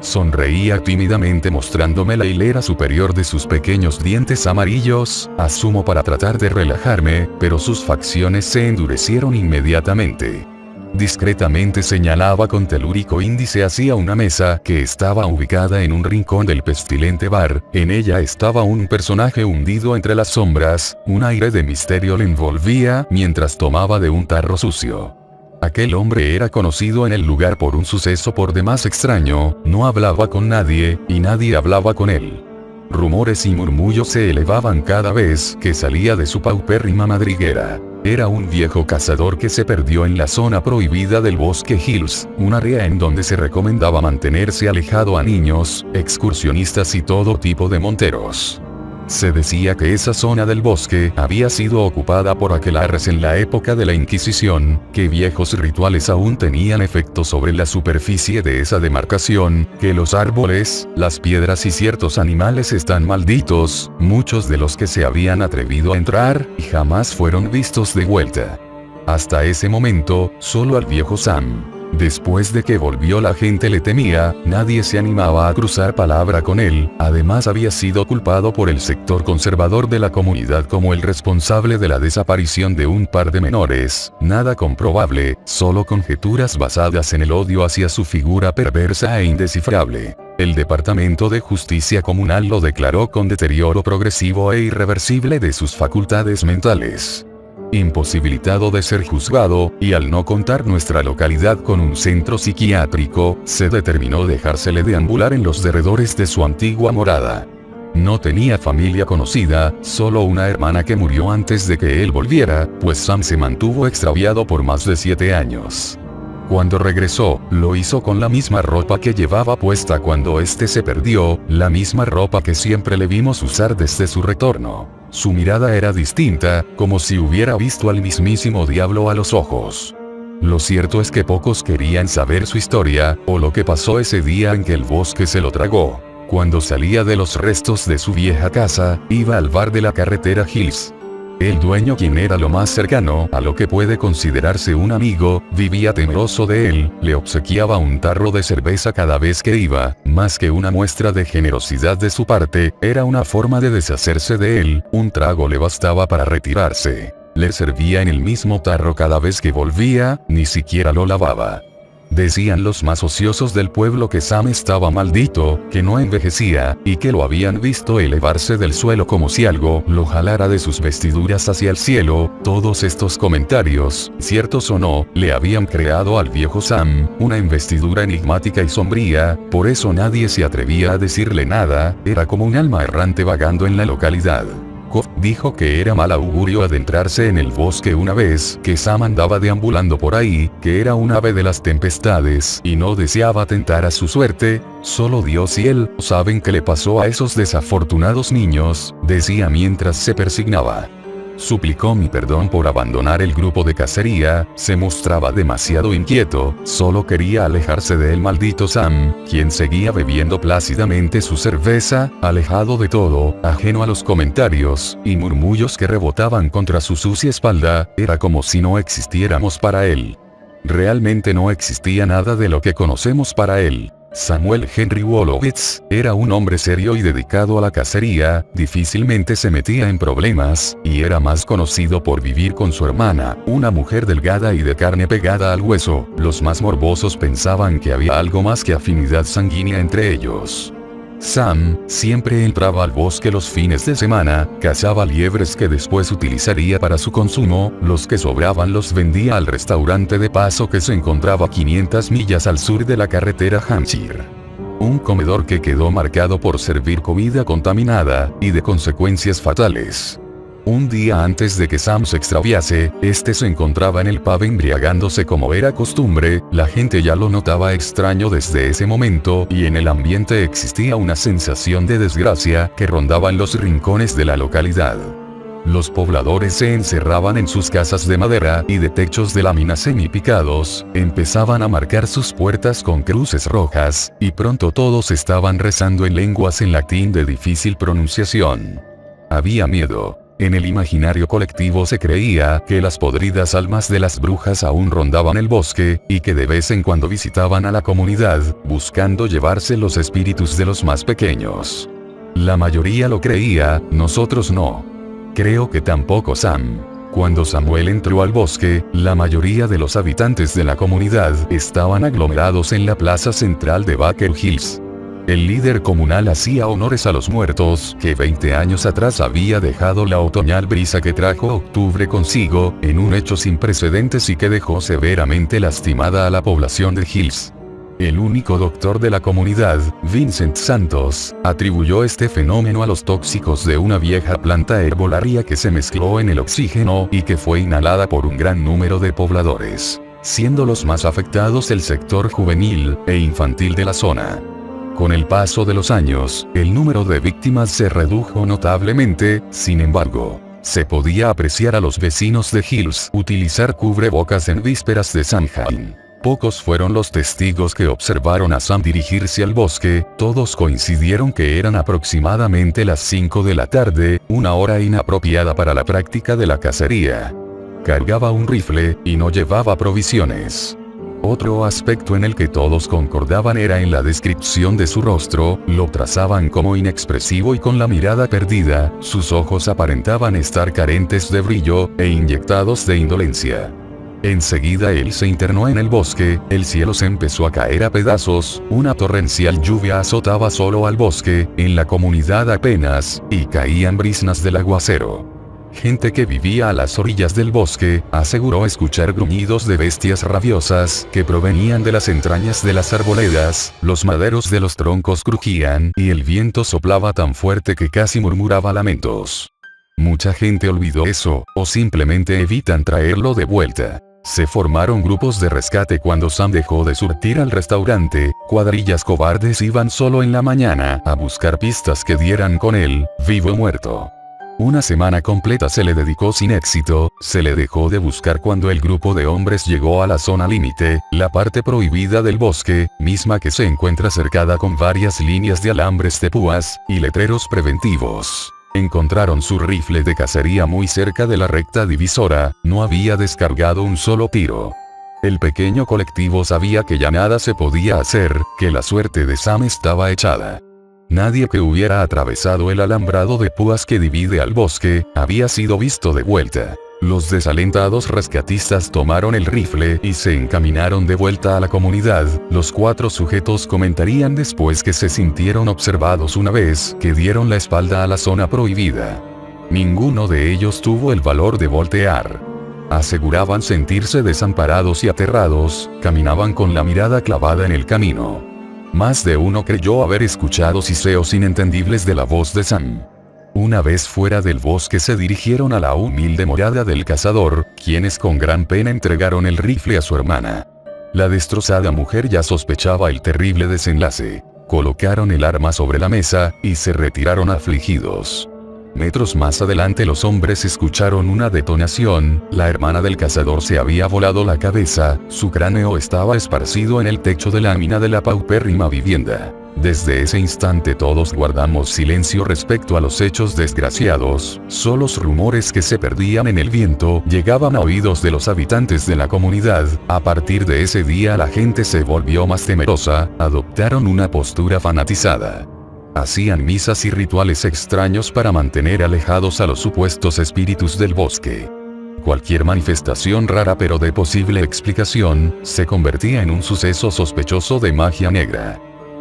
Sonreía tímidamente mostrándome la hilera superior de sus pequeños dientes amarillos, asumo para tratar de relajarme, pero sus facciones se endurecieron inmediatamente. Discretamente señalaba con telúrico índice hacia una mesa que estaba ubicada en un rincón del pestilente bar. En ella estaba un personaje hundido entre las sombras, un aire de misterio le envolvía mientras tomaba de un tarro sucio. Aquel hombre era conocido en el lugar por un suceso por demás extraño, no hablaba con nadie, y nadie hablaba con él. Rumores y murmullos se elevaban cada vez que salía de su paupérrima madriguera. Era un viejo cazador que se perdió en la zona prohibida del bosque Hills, un área en donde se recomendaba mantenerse alejado a niños, excursionistas y todo tipo de monteros. Se decía que esa zona del bosque había sido ocupada por aquelarres en la época de la Inquisición, que viejos rituales aún tenían efecto sobre la superficie de esa demarcación, que los árboles, las piedras y ciertos animales están malditos, muchos de los que se habían atrevido a entrar, y jamás fueron vistos de vuelta. Hasta ese momento, solo al viejo Sam. Después de que volvió la gente le temía, nadie se animaba a cruzar palabra con él, además había sido culpado por el sector conservador de la comunidad como el responsable de la desaparición de un par de menores, nada comprobable, solo conjeturas basadas en el odio hacia su figura perversa e indescifrable. El Departamento de Justicia Comunal lo declaró con deterioro progresivo e irreversible de sus facultades mentales. Imposibilitado de ser juzgado, y al no contar nuestra localidad con un centro psiquiátrico, se determinó dejársele deambular en los derredores de su antigua morada. No tenía familia conocida, solo una hermana que murió antes de que él volviera, pues Sam se mantuvo extraviado por más de 7 años. Cuando regresó, lo hizo con la misma ropa que llevaba puesta cuando este se perdió, la misma ropa que siempre le vimos usar desde su retorno. Su mirada era distinta, como si hubiera visto al mismísimo diablo a los ojos. Lo cierto es que pocos querían saber su historia, o lo que pasó ese día en que el bosque se lo tragó. Cuando salía de los restos de su vieja casa, iba al bar de la carretera Hills. El dueño, quien era lo más cercano a lo que puede considerarse un amigo, vivía temeroso de él, le obsequiaba un tarro de cerveza cada vez que iba, más que una muestra de generosidad de su parte, era una forma de deshacerse de él, un trago le bastaba para retirarse. Le servía en el mismo tarro cada vez que volvía, ni siquiera lo lavaba. Decían los más ociosos del pueblo que Sam estaba maldito, que no envejecía, y que lo habían visto elevarse del suelo como si algo lo jalara de sus vestiduras hacia el cielo. Todos estos comentarios, ciertos o no, le habían creado al viejo Sam una investidura enigmática y sombría, por eso nadie se atrevía a decirle nada, era como un alma errante vagando en la localidad. Kof dijo que era mal augurio adentrarse en el bosque una vez que Sam andaba deambulando por ahí, que era un ave de las tempestades y no deseaba tentar a su suerte. Solo Dios y él saben qué le pasó a esos desafortunados niños, decía mientras se persignaba. Suplicó mi perdón por abandonar el grupo de cacería, se mostraba demasiado inquieto, solo quería alejarse del maldito Sam, quien seguía bebiendo plácidamente su cerveza, alejado de todo, ajeno a los comentarios y murmullos que rebotaban contra su sucia espalda, era como si no existiéramos para él. Realmente no existía nada de lo que conocemos para él. Samuel Henry Wolowitz era un hombre serio y dedicado a la cacería, difícilmente se metía en problemas, y era más conocido por vivir con su hermana, una mujer delgada y de carne pegada al hueso. Los más morbosos pensaban que había algo más que afinidad sanguínea entre ellos. Sam siempre entraba al bosque los fines de semana, cazaba liebres que después utilizaría para su consumo, los que sobraban los vendía al restaurante de paso que se encontraba 500 millas al sur de la carretera Hampshire. Un comedor que quedó marcado por servir comida contaminada, y de consecuencias fatales. Un día antes de que Sam se extraviase, este se encontraba en el pub embriagándose como era costumbre, la gente ya lo notaba extraño desde ese momento y en el ambiente existía una sensación de desgracia que rondaba en los rincones de la localidad. Los pobladores se encerraban en sus casas de madera y de techos de lámina semipicados, empezaban a marcar sus puertas con cruces rojas, y pronto todos estaban rezando en lenguas en latín de difícil pronunciación. Había miedo. En el imaginario colectivo se creía que las podridas almas de las brujas aún rondaban el bosque, y que de vez en cuando visitaban a la comunidad, buscando llevarse los espíritus de los más pequeños. La mayoría lo creía, nosotros no. Creo que tampoco Sam. Cuando Samuel entró al bosque, la mayoría de los habitantes de la comunidad estaban aglomerados en la plaza central de Baker Hills. El líder comunal hacía honores a los muertos, que 20 años atrás había dejado la otoñal brisa que trajo octubre consigo, en un hecho sin precedentes y que dejó severamente lastimada a la población de Hills. El único doctor de la comunidad, Vincent Santos, atribuyó este fenómeno a los tóxicos de una vieja planta herbolaria que se mezcló en el oxígeno y que fue inhalada por un gran número de pobladores, siendo los más afectados el sector juvenil e infantil de la zona. Con el paso de los años, el número de víctimas se redujo notablemente, sin embargo, se podía apreciar a los vecinos de Hills utilizar cubrebocas en vísperas de Samhain. Pocos fueron los testigos que observaron a Sam dirigirse al bosque, todos coincidieron que eran aproximadamente las 5 de la tarde, una hora inapropiada para la práctica de la cacería. Cargaba un rifle, y no llevaba provisiones. Otro aspecto en el que todos concordaban era en la descripción de su rostro, lo trazaban como inexpresivo y con la mirada perdida, sus ojos aparentaban estar carentes de brillo, e inyectados de indolencia. Enseguida él se internó en el bosque, el cielo se empezó a caer a pedazos, una torrencial lluvia azotaba solo al bosque, en la comunidad apenas, y caían briznas del aguacero. Gente que vivía a las orillas del bosque, aseguró escuchar gruñidos de bestias rabiosas que provenían de las entrañas de las arboledas, los maderos de los troncos crujían y el viento soplaba tan fuerte que casi murmuraba lamentos. Mucha gente olvidó eso, o simplemente evitan traerlo de vuelta. Se formaron grupos de rescate cuando Sam dejó de surtir al restaurante, cuadrillas cobardes iban solo en la mañana a buscar pistas que dieran con él, vivo o muerto. Una semana completa se le dedicó sin éxito, se le dejó de buscar cuando el grupo de hombres llegó a la zona límite, la parte prohibida del bosque, misma que se encuentra cercada con varias líneas de alambres de púas y letreros preventivos. Encontraron su rifle de cacería muy cerca de la recta divisora, no había descargado un solo tiro. El pequeño colectivo sabía que ya nada se podía hacer, que la suerte de Sam estaba echada. Nadie que hubiera atravesado el alambrado de púas que divide al bosque, había sido visto de vuelta. Los desalentados rescatistas tomaron el rifle y se encaminaron de vuelta a la comunidad. Los 4 sujetos comentarían después que se sintieron observados una vez que dieron la espalda a la zona prohibida. Ninguno de ellos tuvo el valor de voltear. Aseguraban sentirse desamparados y aterrados, caminaban con la mirada clavada en el camino. Más de uno creyó haber escuchado siseos inentendibles de la voz de Sam. Una vez fuera del bosque se dirigieron a la humilde morada del cazador, quienes con gran pena entregaron el rifle a su hermana. La destrozada mujer ya sospechaba el terrible desenlace. Colocaron el arma sobre la mesa, y se retiraron afligidos. Metros más adelante los hombres escucharon una detonación, la hermana del cazador se había volado la cabeza, su cráneo estaba esparcido en el techo de lámina de la paupérrima vivienda. Desde ese instante todos guardamos silencio respecto a los hechos desgraciados, solo los rumores que se perdían en el viento llegaban a oídos de los habitantes de la comunidad. A partir de ese día la gente se volvió más temerosa, adoptaron una postura fanatizada. Hacían misas y rituales extraños para mantener alejados a los supuestos espíritus del bosque. Cualquier manifestación rara pero de posible explicación, se convertía en un suceso sospechoso de magia negra.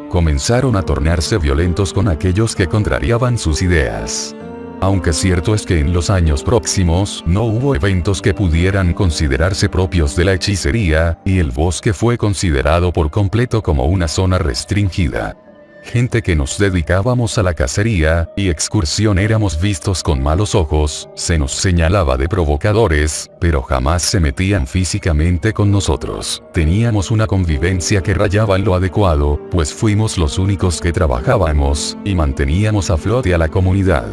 Comenzaron a tornarse violentos con aquellos que contrariaban sus ideas. Aunque cierto es que en los años próximos no hubo eventos que pudieran considerarse propios de la hechicería, y el bosque fue considerado por completo como una zona restringida. Gente que nos dedicábamos a la cacería y excursión éramos vistos con malos ojos, se nos señalaba de provocadores, pero jamás se metían físicamente con nosotros. Teníamos una convivencia que rayaba en lo adecuado, pues fuimos los únicos que trabajábamos y manteníamos a flote a la comunidad.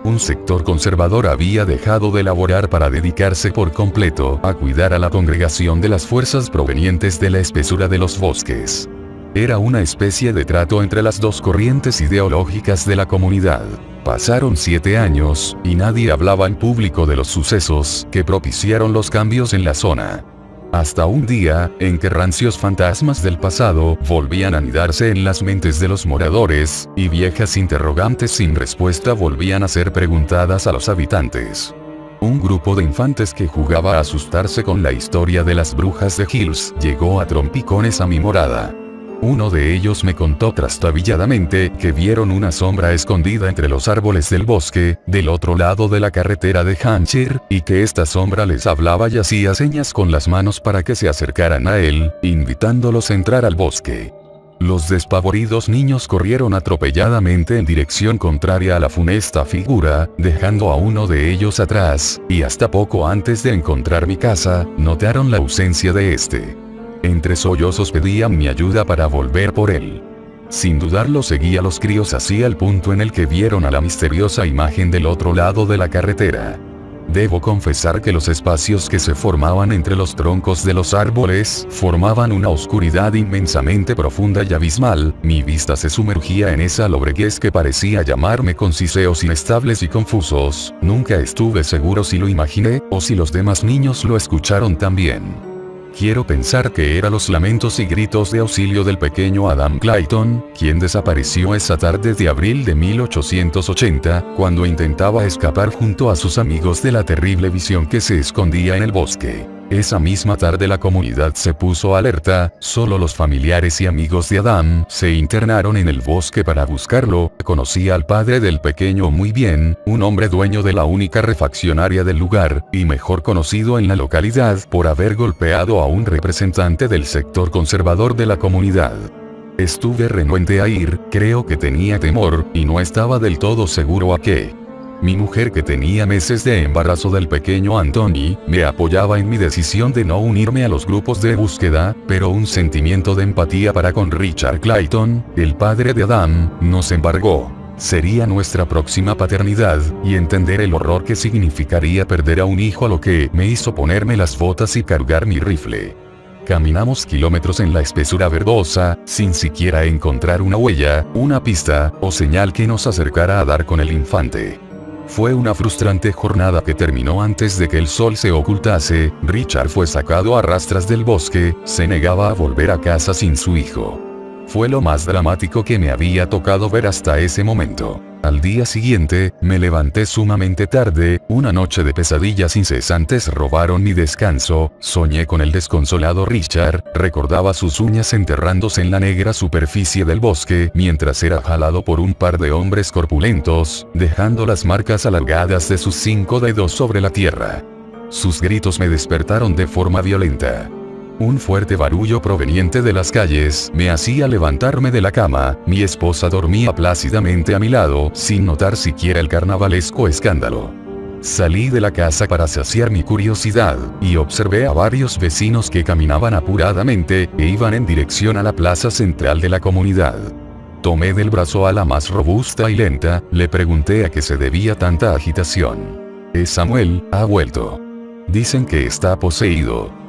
Un sector conservador había dejado de laborar para dedicarse por completo a cuidar a la congregación de las fuerzas provenientes de la espesura de los bosques. Era una especie de trato entre las dos corrientes ideológicas de la comunidad. Pasaron 7 años, y nadie hablaba en público de los sucesos que propiciaron los cambios en la zona. Hasta un día, en que rancios fantasmas del pasado volvían a anidarse en las mentes de los moradores, y viejas interrogantes sin respuesta volvían a ser preguntadas a los habitantes. Un grupo de infantes que jugaba a asustarse con la historia de las brujas de Hills llegó a trompicones a mi morada. Uno de ellos me contó trastabilladamente que vieron una sombra escondida entre los árboles del bosque, del otro lado de la carretera de Hampshire, y que esta sombra les hablaba y hacía señas con las manos para que se acercaran a él, invitándolos a entrar al bosque. Los despavoridos niños corrieron atropelladamente en dirección contraria a la funesta figura, dejando a uno de ellos atrás, y hasta poco antes de encontrar mi casa, notaron la ausencia de este. Entre sollozos pedían mi ayuda para volver por él. Sin dudarlo seguí a los críos hacia el punto en el que vieron a la misteriosa imagen del otro lado de la carretera. Debo confesar que los espacios que se formaban entre los troncos de los árboles formaban una oscuridad inmensamente profunda y abismal. Mi vista se sumergía en esa lobreguez que parecía llamarme con siseos inestables y confusos. Nunca estuve seguro si lo imaginé o si los demás niños lo escucharon también. Quiero pensar que eran los lamentos y gritos de auxilio del pequeño Adam Clayton, quien desapareció esa tarde de abril de 1880, cuando intentaba escapar junto a sus amigos de la terrible visión que se escondía en el bosque. Esa misma tarde la comunidad se puso alerta, solo los familiares y amigos de Adam se internaron en el bosque para buscarlo. Conocí al padre del pequeño muy bien, un hombre dueño de la única refaccionaria del lugar, y mejor conocido en la localidad por haber golpeado a un representante del sector conservador de la comunidad. Estuve renuente a ir, creo que tenía temor, y no estaba del todo seguro a qué. Mi mujer, que tenía meses de embarazo del pequeño Anthony, me apoyaba en mi decisión de no unirme a los grupos de búsqueda, pero un sentimiento de empatía para con Richard Clayton, el padre de Adam, nos embargó. Sería nuestra próxima paternidad, y entender el horror que significaría perder a un hijo, a lo que me hizo ponerme las botas y cargar mi rifle. Caminamos kilómetros en la espesura verdosa, sin siquiera encontrar una huella, una pista, o señal que nos acercara a dar con el infante. Fue una frustrante jornada que terminó antes de que el sol se ocultase. Richard fue sacado a rastras del bosque, se negaba a volver a casa sin su hijo. Fue lo más dramático que me había tocado ver hasta ese momento. Al día siguiente, me levanté sumamente tarde, una noche de pesadillas incesantes robaron mi descanso, soñé con el desconsolado Richard, recordaba sus uñas enterrándose en la negra superficie del bosque mientras era jalado por un par de hombres corpulentos, dejando las marcas alargadas de sus 5 dedos sobre la tierra. Sus gritos me despertaron de forma violenta. Un fuerte barullo proveniente de las calles me hacía levantarme de la cama. Mi esposa dormía plácidamente a mi lado, sin notar siquiera el carnavalesco escándalo. Salí de la casa para saciar mi curiosidad, y observé a varios vecinos que caminaban apuradamente, e iban en dirección a la plaza central de la comunidad. Tomé del brazo a la más robusta y lenta, le pregunté a qué se debía tanta agitación. Samuel, ha vuelto. Dicen que está poseído.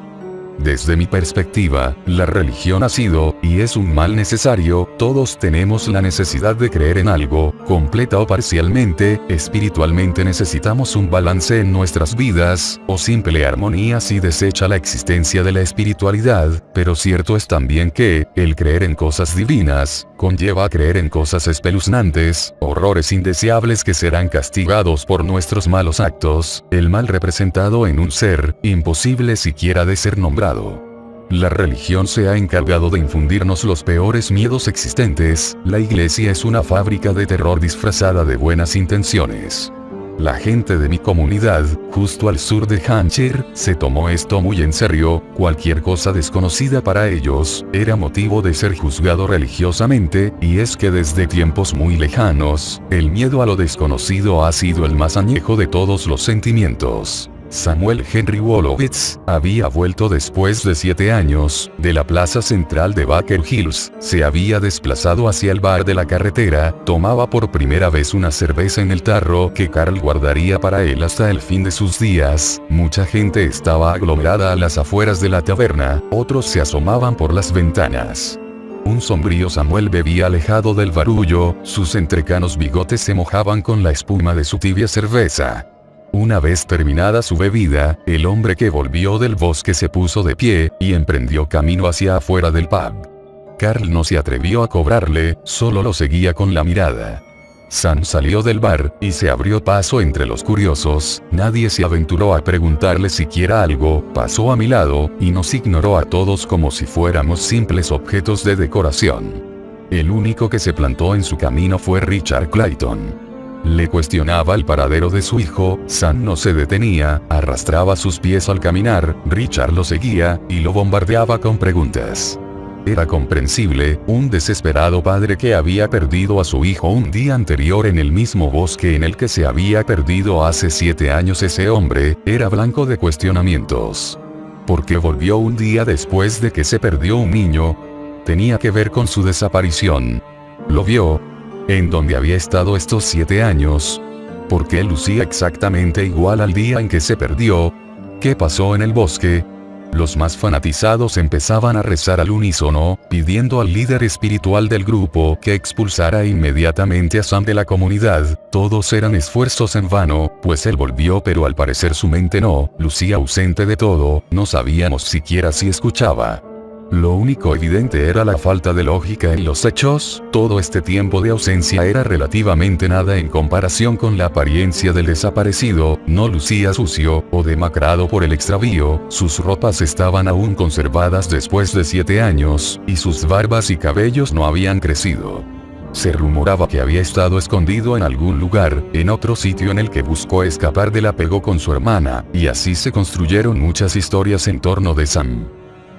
Desde mi perspectiva, la religión ha sido, y es un mal necesario. Todos tenemos la necesidad de creer en algo, completa o parcialmente. Espiritualmente necesitamos un balance en nuestras vidas, o simple armonía si desecha la existencia de la espiritualidad, pero cierto es también que, el creer en cosas divinas, conlleva a creer en cosas espeluznantes, horrores indeseables que serán castigados por nuestros malos actos, el mal representado en un ser, imposible siquiera de ser nombrado. La religión se ha encargado de infundirnos los peores miedos existentes. La iglesia es una fábrica de terror disfrazada de buenas intenciones. La gente de mi comunidad, justo al sur de Hampshire, se tomó esto muy en serio. Cualquier cosa desconocida para ellos era motivo de ser juzgado religiosamente, y es que desde tiempos muy lejanos, el miedo a lo desconocido ha sido el más añejo de todos los sentimientos. Samuel Henry Wolowitz había vuelto después de 7 años, de la plaza central de Baker Hills, se había desplazado hacia el bar de la carretera, tomaba por primera vez una cerveza en el tarro que Carl guardaría para él hasta el fin de sus días. Mucha gente estaba aglomerada a las afueras de la taberna, otros se asomaban por las ventanas. Un sombrío Samuel bebía alejado del barullo, sus entrecanos bigotes se mojaban con la espuma de su tibia cerveza. Una vez terminada su bebida, el hombre que volvió del bosque se puso de pie, y emprendió camino hacia afuera del pub. Carl no se atrevió a cobrarle, solo lo seguía con la mirada. Sam salió del bar, y se abrió paso entre los curiosos. Nadie se aventuró a preguntarle siquiera algo, pasó a mi lado, y nos ignoró a todos como si fuéramos simples objetos de decoración. El único que se plantó en su camino fue Richard Clayton. Le cuestionaba el paradero de su hijo. Sam no se detenía, arrastraba sus pies al caminar. Richard lo seguía, y lo bombardeaba con preguntas. Era comprensible, un desesperado padre que había perdido a su hijo un día anterior en el mismo bosque en el que se había perdido hace 7 años. Ese hombre era blanco de cuestionamientos. ¿Por qué volvió un día después de que se perdió un niño? Tenía que ver con su desaparición. ¿Lo vio? ¿En dónde había estado estos 7 años? ¿Por qué lucía exactamente igual al día en que se perdió? ¿Qué pasó en el bosque? Los más fanatizados empezaban a rezar al unísono, pidiendo al líder espiritual del grupo que expulsara inmediatamente a Sam de la comunidad. Todos eran esfuerzos en vano, pues él volvió, pero al parecer su mente no, lucía ausente de todo, no sabíamos siquiera si escuchaba. Lo único evidente era la falta de lógica en los hechos. Todo este tiempo de ausencia era relativamente nada en comparación con la apariencia del desaparecido. No lucía sucio o demacrado por el extravío, sus ropas estaban aún conservadas después de 7 años, y sus barbas y cabellos no habían crecido. Se rumoraba que había estado escondido en algún lugar, en otro sitio en el que buscó escapar del apego con su hermana, y así se construyeron muchas historias en torno de Sam.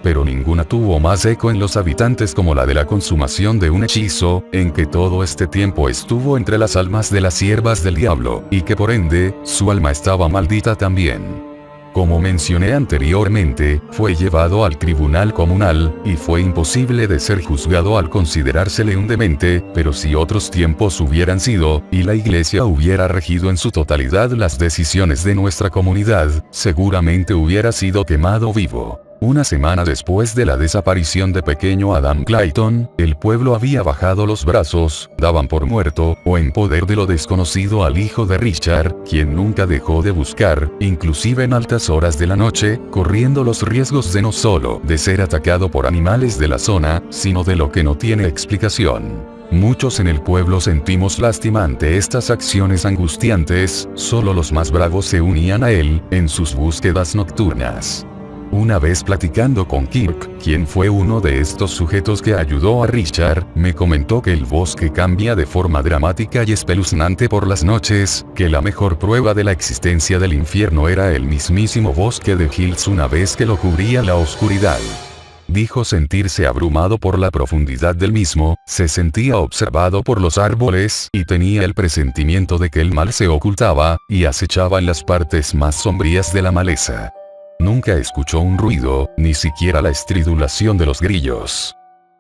Pero ninguna tuvo más eco en los habitantes como la de la consumación de un hechizo, en que todo este tiempo estuvo entre las almas de las siervas del diablo, y que por ende, su alma estaba maldita también. Como mencioné anteriormente, fue llevado al tribunal comunal, y fue imposible de ser juzgado al considerársele un demente, pero si otros tiempos hubieran sido, y la iglesia hubiera regido en su totalidad las decisiones de nuestra comunidad, seguramente hubiera sido quemado vivo. Una semana después de la desaparición de pequeño Adam Clayton, el pueblo había bajado los brazos, daban por muerto, o en poder de lo desconocido al hijo de Richard, quien nunca dejó de buscar, inclusive en altas horas de la noche, corriendo los riesgos de no solo de ser atacado por animales de la zona, sino de lo que no tiene explicación. Muchos en el pueblo sentimos lástima ante estas acciones angustiantes, solo los más bravos se unían a él, en sus búsquedas nocturnas. Una vez platicando con Kirk, quien fue uno de estos sujetos que ayudó a Richard, me comentó que el bosque cambia de forma dramática y espeluznante por las noches, que la mejor prueba de la existencia del infierno era el mismísimo bosque de Hills una vez que lo cubría la oscuridad. Dijo sentirse abrumado por la profundidad del mismo, se sentía observado por los árboles y tenía el presentimiento de que el mal se ocultaba y acechaba en las partes más sombrías de la maleza. Nunca escuchó un ruido, ni siquiera la estridulación de los grillos.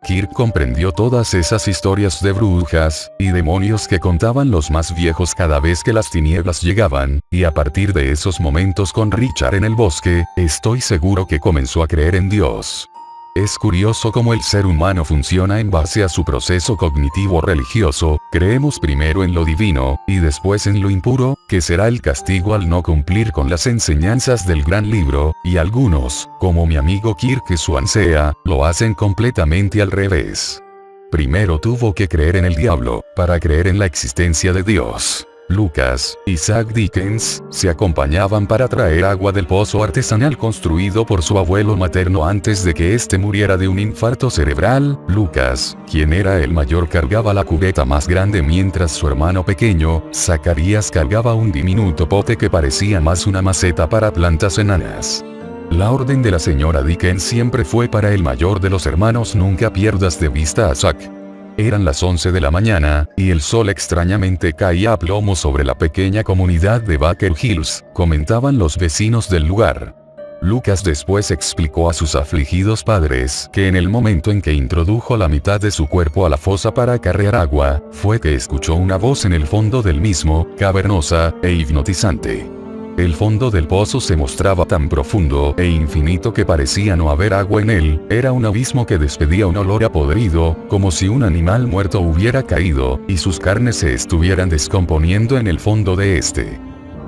Kirk comprendió todas esas historias de brujas y demonios que contaban los más viejos cada vez que las tinieblas llegaban, y a partir de esos momentos con Richard en el bosque, estoy seguro que comenzó a creer en Dios. Es curioso cómo el ser humano funciona en base a su proceso cognitivo religioso. Creemos primero en lo divino, y después en lo impuro, que será el castigo al no cumplir con las enseñanzas del gran libro, y algunos, como mi amigo Kirk Swansea, lo hacen completamente al revés. Primero tuvo que creer en el diablo, para creer en la existencia de Dios. Lucas, Isaac Dickens, se acompañaban para traer agua del pozo artesanal construido por su abuelo materno antes de que éste muriera de un infarto cerebral. Lucas, quien era el mayor, cargaba la cubeta más grande mientras su hermano pequeño, Zacarías, cargaba un diminuto pote que parecía más una maceta para plantas enanas. La orden de la señora Dickens siempre fue para el mayor de los hermanos: nunca pierdas de vista a Zack. Eran las 11 de la mañana, y el sol extrañamente caía a plomo sobre la pequeña comunidad de Baker Hills, comentaban los vecinos del lugar. Lucas después explicó a sus afligidos padres que en el momento en que introdujo la mitad de su cuerpo a la fosa para acarrear agua, fue que escuchó una voz en el fondo del mismo, cavernosa e hipnotizante. El fondo del pozo se mostraba tan profundo e infinito que parecía no haber agua en él, era un abismo que despedía un olor a podrido, como si un animal muerto hubiera caído, y sus carnes se estuvieran descomponiendo en el fondo de este.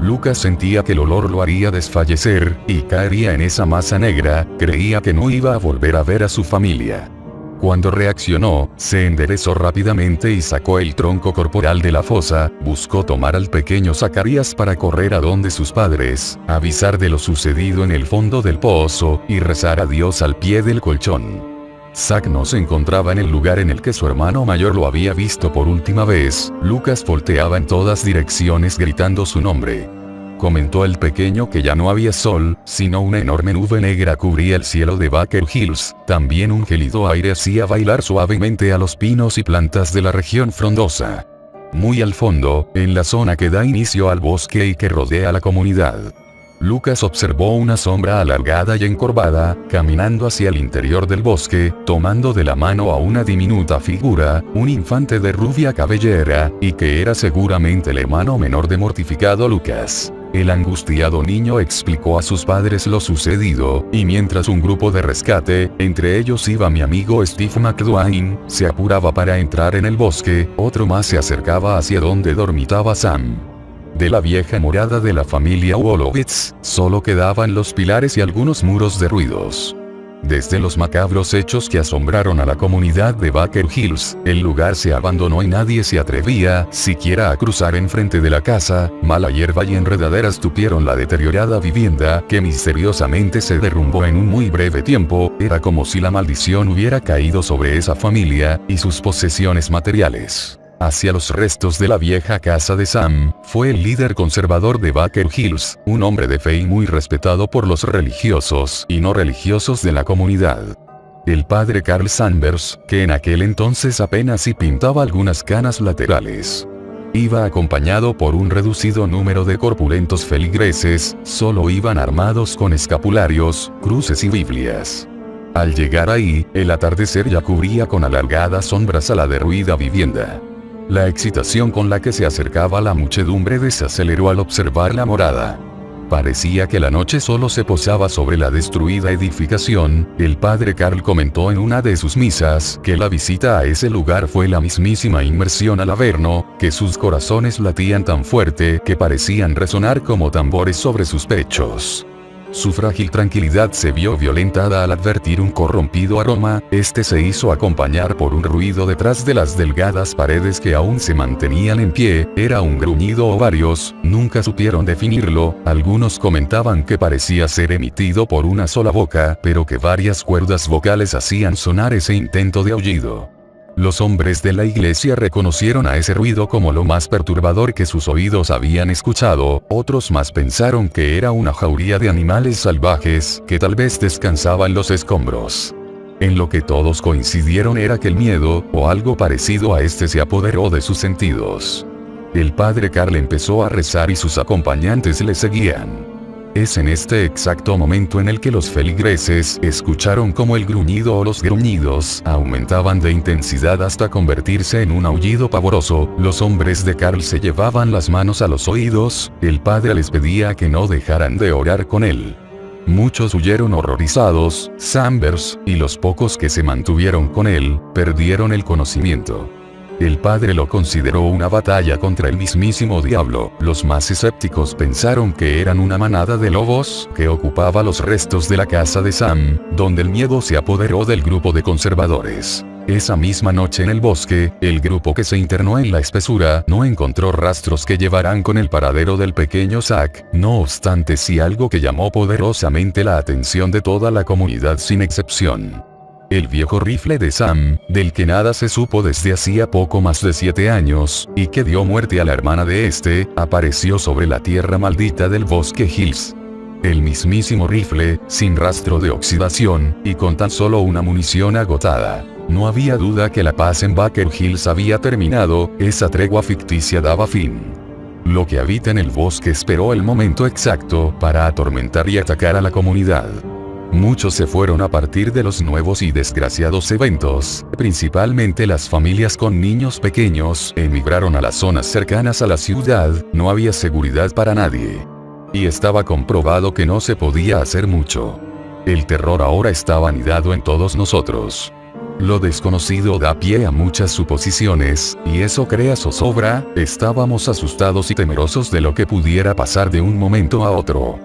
Lucas sentía que el olor lo haría desfallecer, y caería en esa masa negra. Creía que no iba a volver a ver a su familia. Cuando reaccionó, se enderezó rápidamente y sacó el tronco corporal de la fosa, buscó tomar al pequeño Zacarías para correr a donde sus padres, avisar de lo sucedido en el fondo del pozo, y rezar a Dios al pie del colchón. Zack no se encontraba en el lugar en el que su hermano mayor lo había visto por última vez. Lucas volteaba en todas direcciones gritando su nombre. Comentó el pequeño que ya no había sol, sino una enorme nube negra cubría el cielo de Baker Hills. También un gélido aire hacía bailar suavemente a los pinos y plantas de la región frondosa. Muy al fondo, en la zona que da inicio al bosque y que rodea la comunidad, Lucas observó una sombra alargada y encorvada, caminando hacia el interior del bosque, tomando de la mano a una diminuta figura, un infante de rubia cabellera, y que era seguramente el hermano menor de mortificado Lucas. El angustiado niño explicó a sus padres lo sucedido, y mientras un grupo de rescate, entre ellos iba mi amigo Steve McDwayne, se apuraba para entrar en el bosque, otro más se acercaba hacia donde dormitaba Sam. De la vieja morada de la familia Wolowitz, solo quedaban los pilares y algunos muros derruidos. Desde los macabros hechos que asombraron a la comunidad de Baker Hills, el lugar se abandonó y nadie se atrevía siquiera a cruzar enfrente de la casa. Mala hierba y enredaderas tupieron la deteriorada vivienda, que misteriosamente se derrumbó en un muy breve tiempo. Era como si la maldición hubiera caído sobre esa familia y sus posesiones materiales. Hacia los restos de la vieja casa de Sam, fue el líder conservador de Baker Hills, un hombre de fe y muy respetado por los religiosos y no religiosos de la comunidad. El padre Carl Sanders, que en aquel entonces apenas si pintaba algunas canas laterales. Iba acompañado por un reducido número de corpulentos feligreses, solo iban armados con escapularios, cruces y Biblias. Al llegar ahí, el atardecer ya cubría con alargadas sombras a la derruida vivienda. La excitación con la que se acercaba la muchedumbre desaceleró al observar la morada. Parecía que la noche solo se posaba sobre la destruida edificación. El padre Carl comentó en una de sus misas que la visita a ese lugar fue la mismísima inmersión al Averno, que sus corazones latían tan fuerte que parecían resonar como tambores sobre sus pechos. Su frágil tranquilidad se vio violentada al advertir un corrompido aroma. Este se hizo acompañar por un ruido detrás de las delgadas paredes que aún se mantenían en pie. Era un gruñido o varios, nunca supieron definirlo. Algunos comentaban que parecía ser emitido por una sola boca, pero que varias cuerdas vocales hacían sonar ese intento de aullido. Los hombres de la iglesia reconocieron a ese ruido como lo más perturbador que sus oídos habían escuchado. Otros más pensaron que era una jauría de animales salvajes que tal vez descansaba en los escombros. En lo que todos coincidieron era que el miedo, o algo parecido a este, se apoderó de sus sentidos. El padre Carl empezó a rezar y sus acompañantes le seguían. Es en este exacto momento en el que los feligreses escucharon cómo el gruñido o los gruñidos aumentaban de intensidad hasta convertirse en un aullido pavoroso. Los hombres de Carl se llevaban las manos a los oídos. El padre les pedía que no dejaran de orar con él. Muchos huyeron horrorizados. Sanders, y los pocos que se mantuvieron con él, perdieron el conocimiento. El padre lo consideró una batalla contra el mismísimo diablo. Los más escépticos pensaron que eran una manada de lobos que ocupaba los restos de la casa de Sam, donde el miedo se apoderó del grupo de conservadores. Esa misma noche en el bosque, el grupo que se internó en la espesura no encontró rastros que llevaran con el paradero del pequeño Zack. No obstante, sí algo que llamó poderosamente la atención de toda la comunidad sin excepción. El viejo rifle de Sam, del que nada se supo desde hacía poco más de 7 años, y que dio muerte a la hermana de este, apareció sobre la tierra maldita del bosque Hills. El mismísimo rifle, sin rastro de oxidación, y con tan solo una munición agotada. No había duda que la paz en Baker Hills había terminado. Esa tregua ficticia daba fin. Lo que habita en el bosque esperó el momento exacto para atormentar y atacar a la comunidad. Muchos se fueron a partir de los nuevos y desgraciados eventos. Principalmente las familias con niños pequeños emigraron a las zonas cercanas a la ciudad. No había seguridad para nadie. Y estaba comprobado que no se podía hacer mucho. El terror ahora estaba anidado en todos nosotros. Lo desconocido da pie a muchas suposiciones, y eso crea zozobra. Estábamos asustados y temerosos de lo que pudiera pasar de un momento a otro.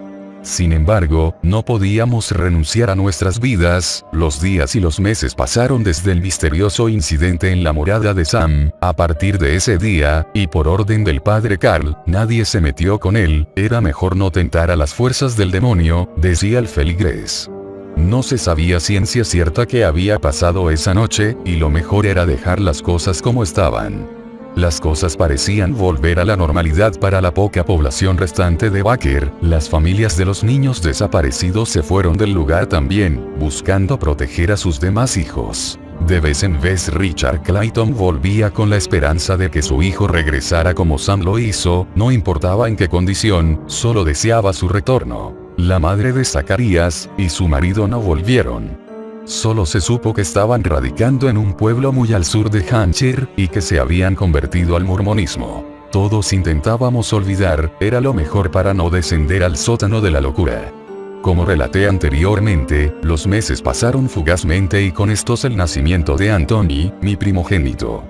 Sin embargo, no podíamos renunciar a nuestras vidas. Los días y los meses pasaron desde el misterioso incidente en la morada de Sam. A partir de ese día, y por orden del padre Carl, nadie se metió con él. Era mejor no tentar a las fuerzas del demonio, decía el feligrés. No se sabía ciencia cierta qué había pasado esa noche, y lo mejor era dejar las cosas como estaban. Las cosas parecían volver a la normalidad para la poca población restante de Baker. Las familias de los niños desaparecidos se fueron del lugar también, buscando proteger a sus demás hijos. De vez en vez Richard Clayton volvía con la esperanza de que su hijo regresara como Sam lo hizo. No importaba en qué condición, solo deseaba su retorno. La madre de Zacarías y su marido no volvieron. Solo se supo que estaban radicando en un pueblo muy al sur de Hampshire, y que se habían convertido al mormonismo. Todos intentábamos olvidar, era lo mejor para no descender al sótano de la locura. Como relaté anteriormente, los meses pasaron fugazmente y con estos el nacimiento de Anthony, mi primogénito.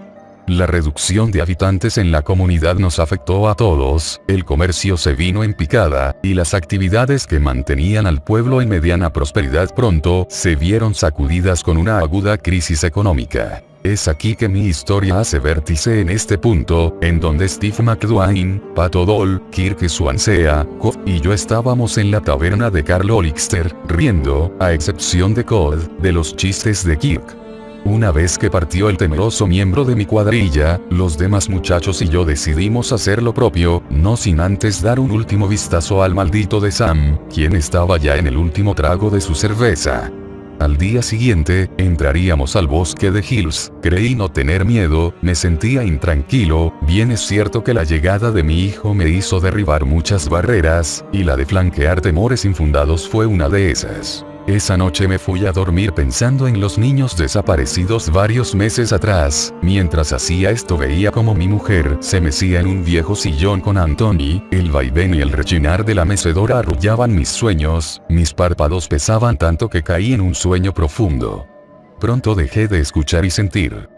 La reducción de habitantes en la comunidad nos afectó a todos, el comercio se vino en picada, y las actividades que mantenían al pueblo en mediana prosperidad pronto se vieron sacudidas con una aguda crisis económica. Es aquí que mi historia hace vértice en este punto, en donde Steve McDwayne, Pat O'Donnell, Kirk Swansea, Cod y yo estábamos en la taberna de Carl Olixter, riendo, a excepción de Cod, de los chistes de Kirk. Una vez que partió el temeroso miembro de mi cuadrilla, los demás muchachos y yo decidimos hacer lo propio, no sin antes dar un último vistazo al maldito de Sam, quien estaba ya en el último trago de su cerveza. Al día siguiente, entraríamos al bosque de Hills. Creí no tener miedo, me sentía intranquilo. Bien es cierto que la llegada de mi hijo me hizo derribar muchas barreras, y la de flanquear temores infundados fue una de esas. Esa noche me fui a dormir pensando en los niños desaparecidos varios meses atrás. Mientras hacía esto veía como mi mujer se mecía en un viejo sillón con Anthony, el vaivén y el rechinar de la mecedora arrullaban mis sueños, mis párpados pesaban tanto que caí en un sueño profundo. Pronto dejé de escuchar y sentir.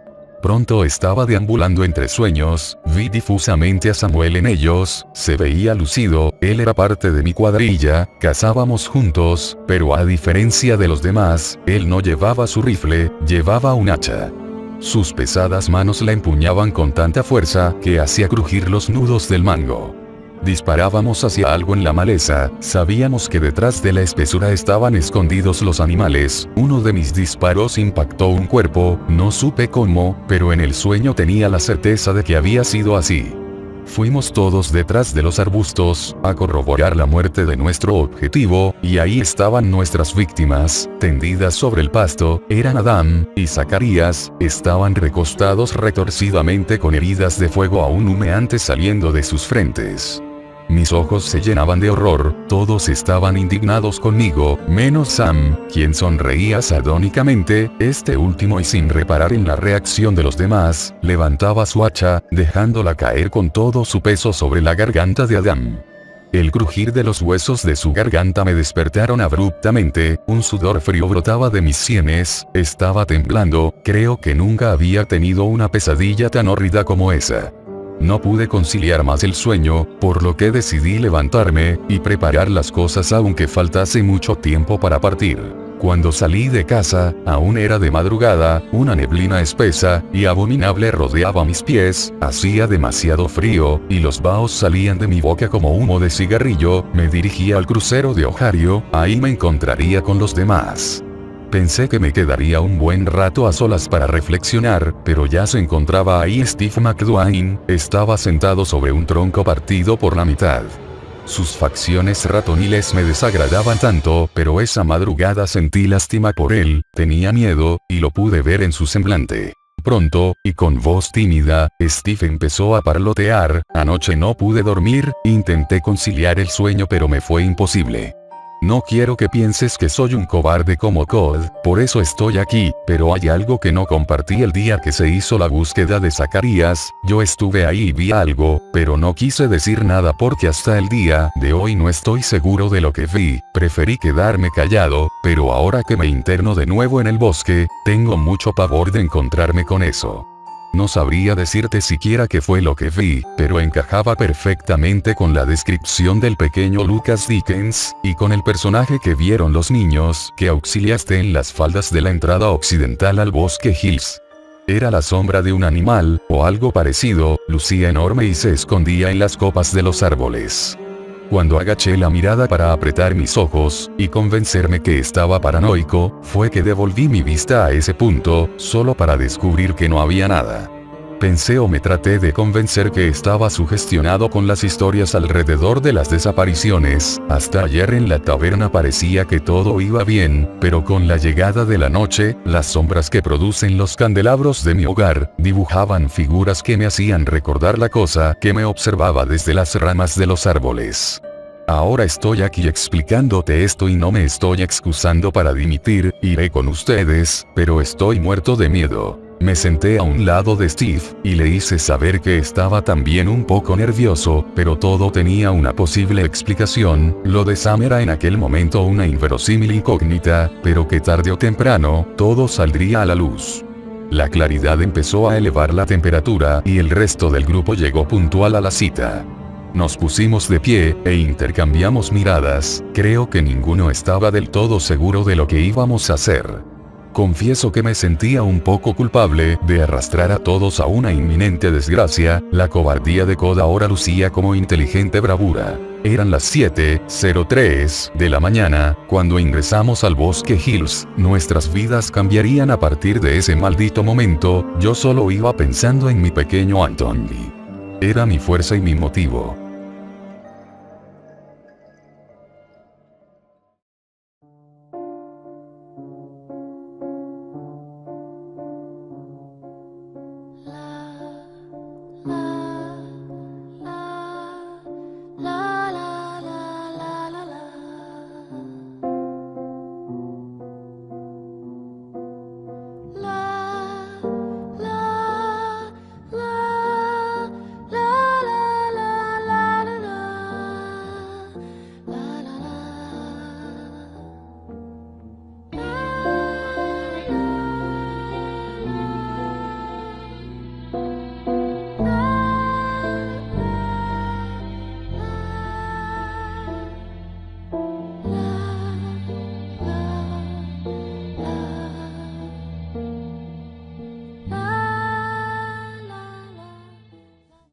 Pronto estaba deambulando entre sueños, vi difusamente a Samuel en ellos, se veía lucido, él era parte de mi cuadrilla, cazábamos juntos, pero a diferencia de los demás, él no llevaba su rifle, llevaba un hacha. Sus pesadas manos la empuñaban con tanta fuerza que hacía crujir los nudos del mango. Disparábamos hacia algo en la maleza, sabíamos que detrás de la espesura estaban escondidos los animales, uno de mis disparos impactó un cuerpo, no supe cómo, pero en el sueño tenía la certeza de que había sido así. Fuimos todos detrás de los arbustos, a corroborar la muerte de nuestro objetivo, y ahí estaban nuestras víctimas, tendidas sobre el pasto, eran Adam y Zacarías, estaban recostados retorcidamente con heridas de fuego aún humeantes saliendo de sus frentes. Mis ojos se llenaban de horror, todos estaban indignados conmigo, menos Sam, quien sonreía sardónicamente, este último y sin reparar en la reacción de los demás, levantaba su hacha, dejándola caer con todo su peso sobre la garganta de Adam. El crujir de los huesos de su garganta me despertaron abruptamente, un sudor frío brotaba de mis sienes, estaba temblando, creo que nunca había tenido una pesadilla tan horrida como esa. No pude conciliar más el sueño, por lo que decidí levantarme, y preparar las cosas aunque faltase mucho tiempo para partir. Cuando salí de casa, aún era de madrugada, una neblina espesa y abominable rodeaba mis pies, hacía demasiado frío, y los vaos salían de mi boca como humo de cigarrillo, me dirigía al crucero de Ohio, ahí me encontraría con los demás. Pensé que me quedaría un buen rato a solas para reflexionar, pero ya se encontraba ahí Steve McDwayne, estaba sentado sobre un tronco partido por la mitad. Sus facciones ratoniles me desagradaban tanto, pero esa madrugada sentí lástima por él, tenía miedo, y lo pude ver en su semblante. Pronto, y con voz tímida, Steve empezó a parlotear, anoche no pude dormir, intenté conciliar el sueño pero me fue imposible. No quiero que pienses que soy un cobarde como Cod, por eso estoy aquí, pero hay algo que no compartí el día que se hizo la búsqueda de Zacarías, yo estuve ahí y vi algo, pero no quise decir nada porque hasta el día de hoy no estoy seguro de lo que vi, preferí quedarme callado, pero ahora que me interno de nuevo en el bosque, tengo mucho pavor de encontrarme con eso. No sabría decirte siquiera qué fue lo que vi, pero encajaba perfectamente con la descripción del pequeño Lucas Dickens, y con el personaje que vieron los niños que auxiliaste en las faldas de la entrada occidental al bosque Hills. Era la sombra de un animal, o algo parecido, lucía enorme y se escondía en las copas de los árboles. Cuando agaché la mirada para apretar mis ojos, y convencerme que estaba paranoico, fue que devolví mi vista a ese punto, solo para descubrir que no había nada. Pensé o me traté de convencer que estaba sugestionado con las historias alrededor de las desapariciones, hasta ayer en la taberna parecía que todo iba bien, pero con la llegada de la noche, las sombras que producen los candelabros de mi hogar, dibujaban figuras que me hacían recordar la cosa que me observaba desde las ramas de los árboles. Ahora estoy aquí explicándote esto y no me estoy excusando para dimitir, iré con ustedes, pero estoy muerto de miedo. Me senté a un lado de Steve, y le hice saber que estaba también un poco nervioso, pero todo tenía una posible explicación, lo de Sam era en aquel momento una inverosímil incógnita, pero que tarde o temprano, todo saldría a la luz. La claridad empezó a elevar la temperatura y el resto del grupo llegó puntual a la cita. Nos pusimos de pie, e intercambiamos miradas. Creo que ninguno estaba del todo seguro de lo que íbamos a hacer. Confieso que me sentía un poco culpable de arrastrar a todos a una inminente desgracia. La cobardía de Code ahora lucía como inteligente bravura. Eran las 7:03 de la mañana, cuando ingresamos al Bosque Hills. Nuestras vidas cambiarían a partir de ese maldito momento. Yo solo iba pensando en mi pequeño Anthony. Era mi fuerza y mi motivo.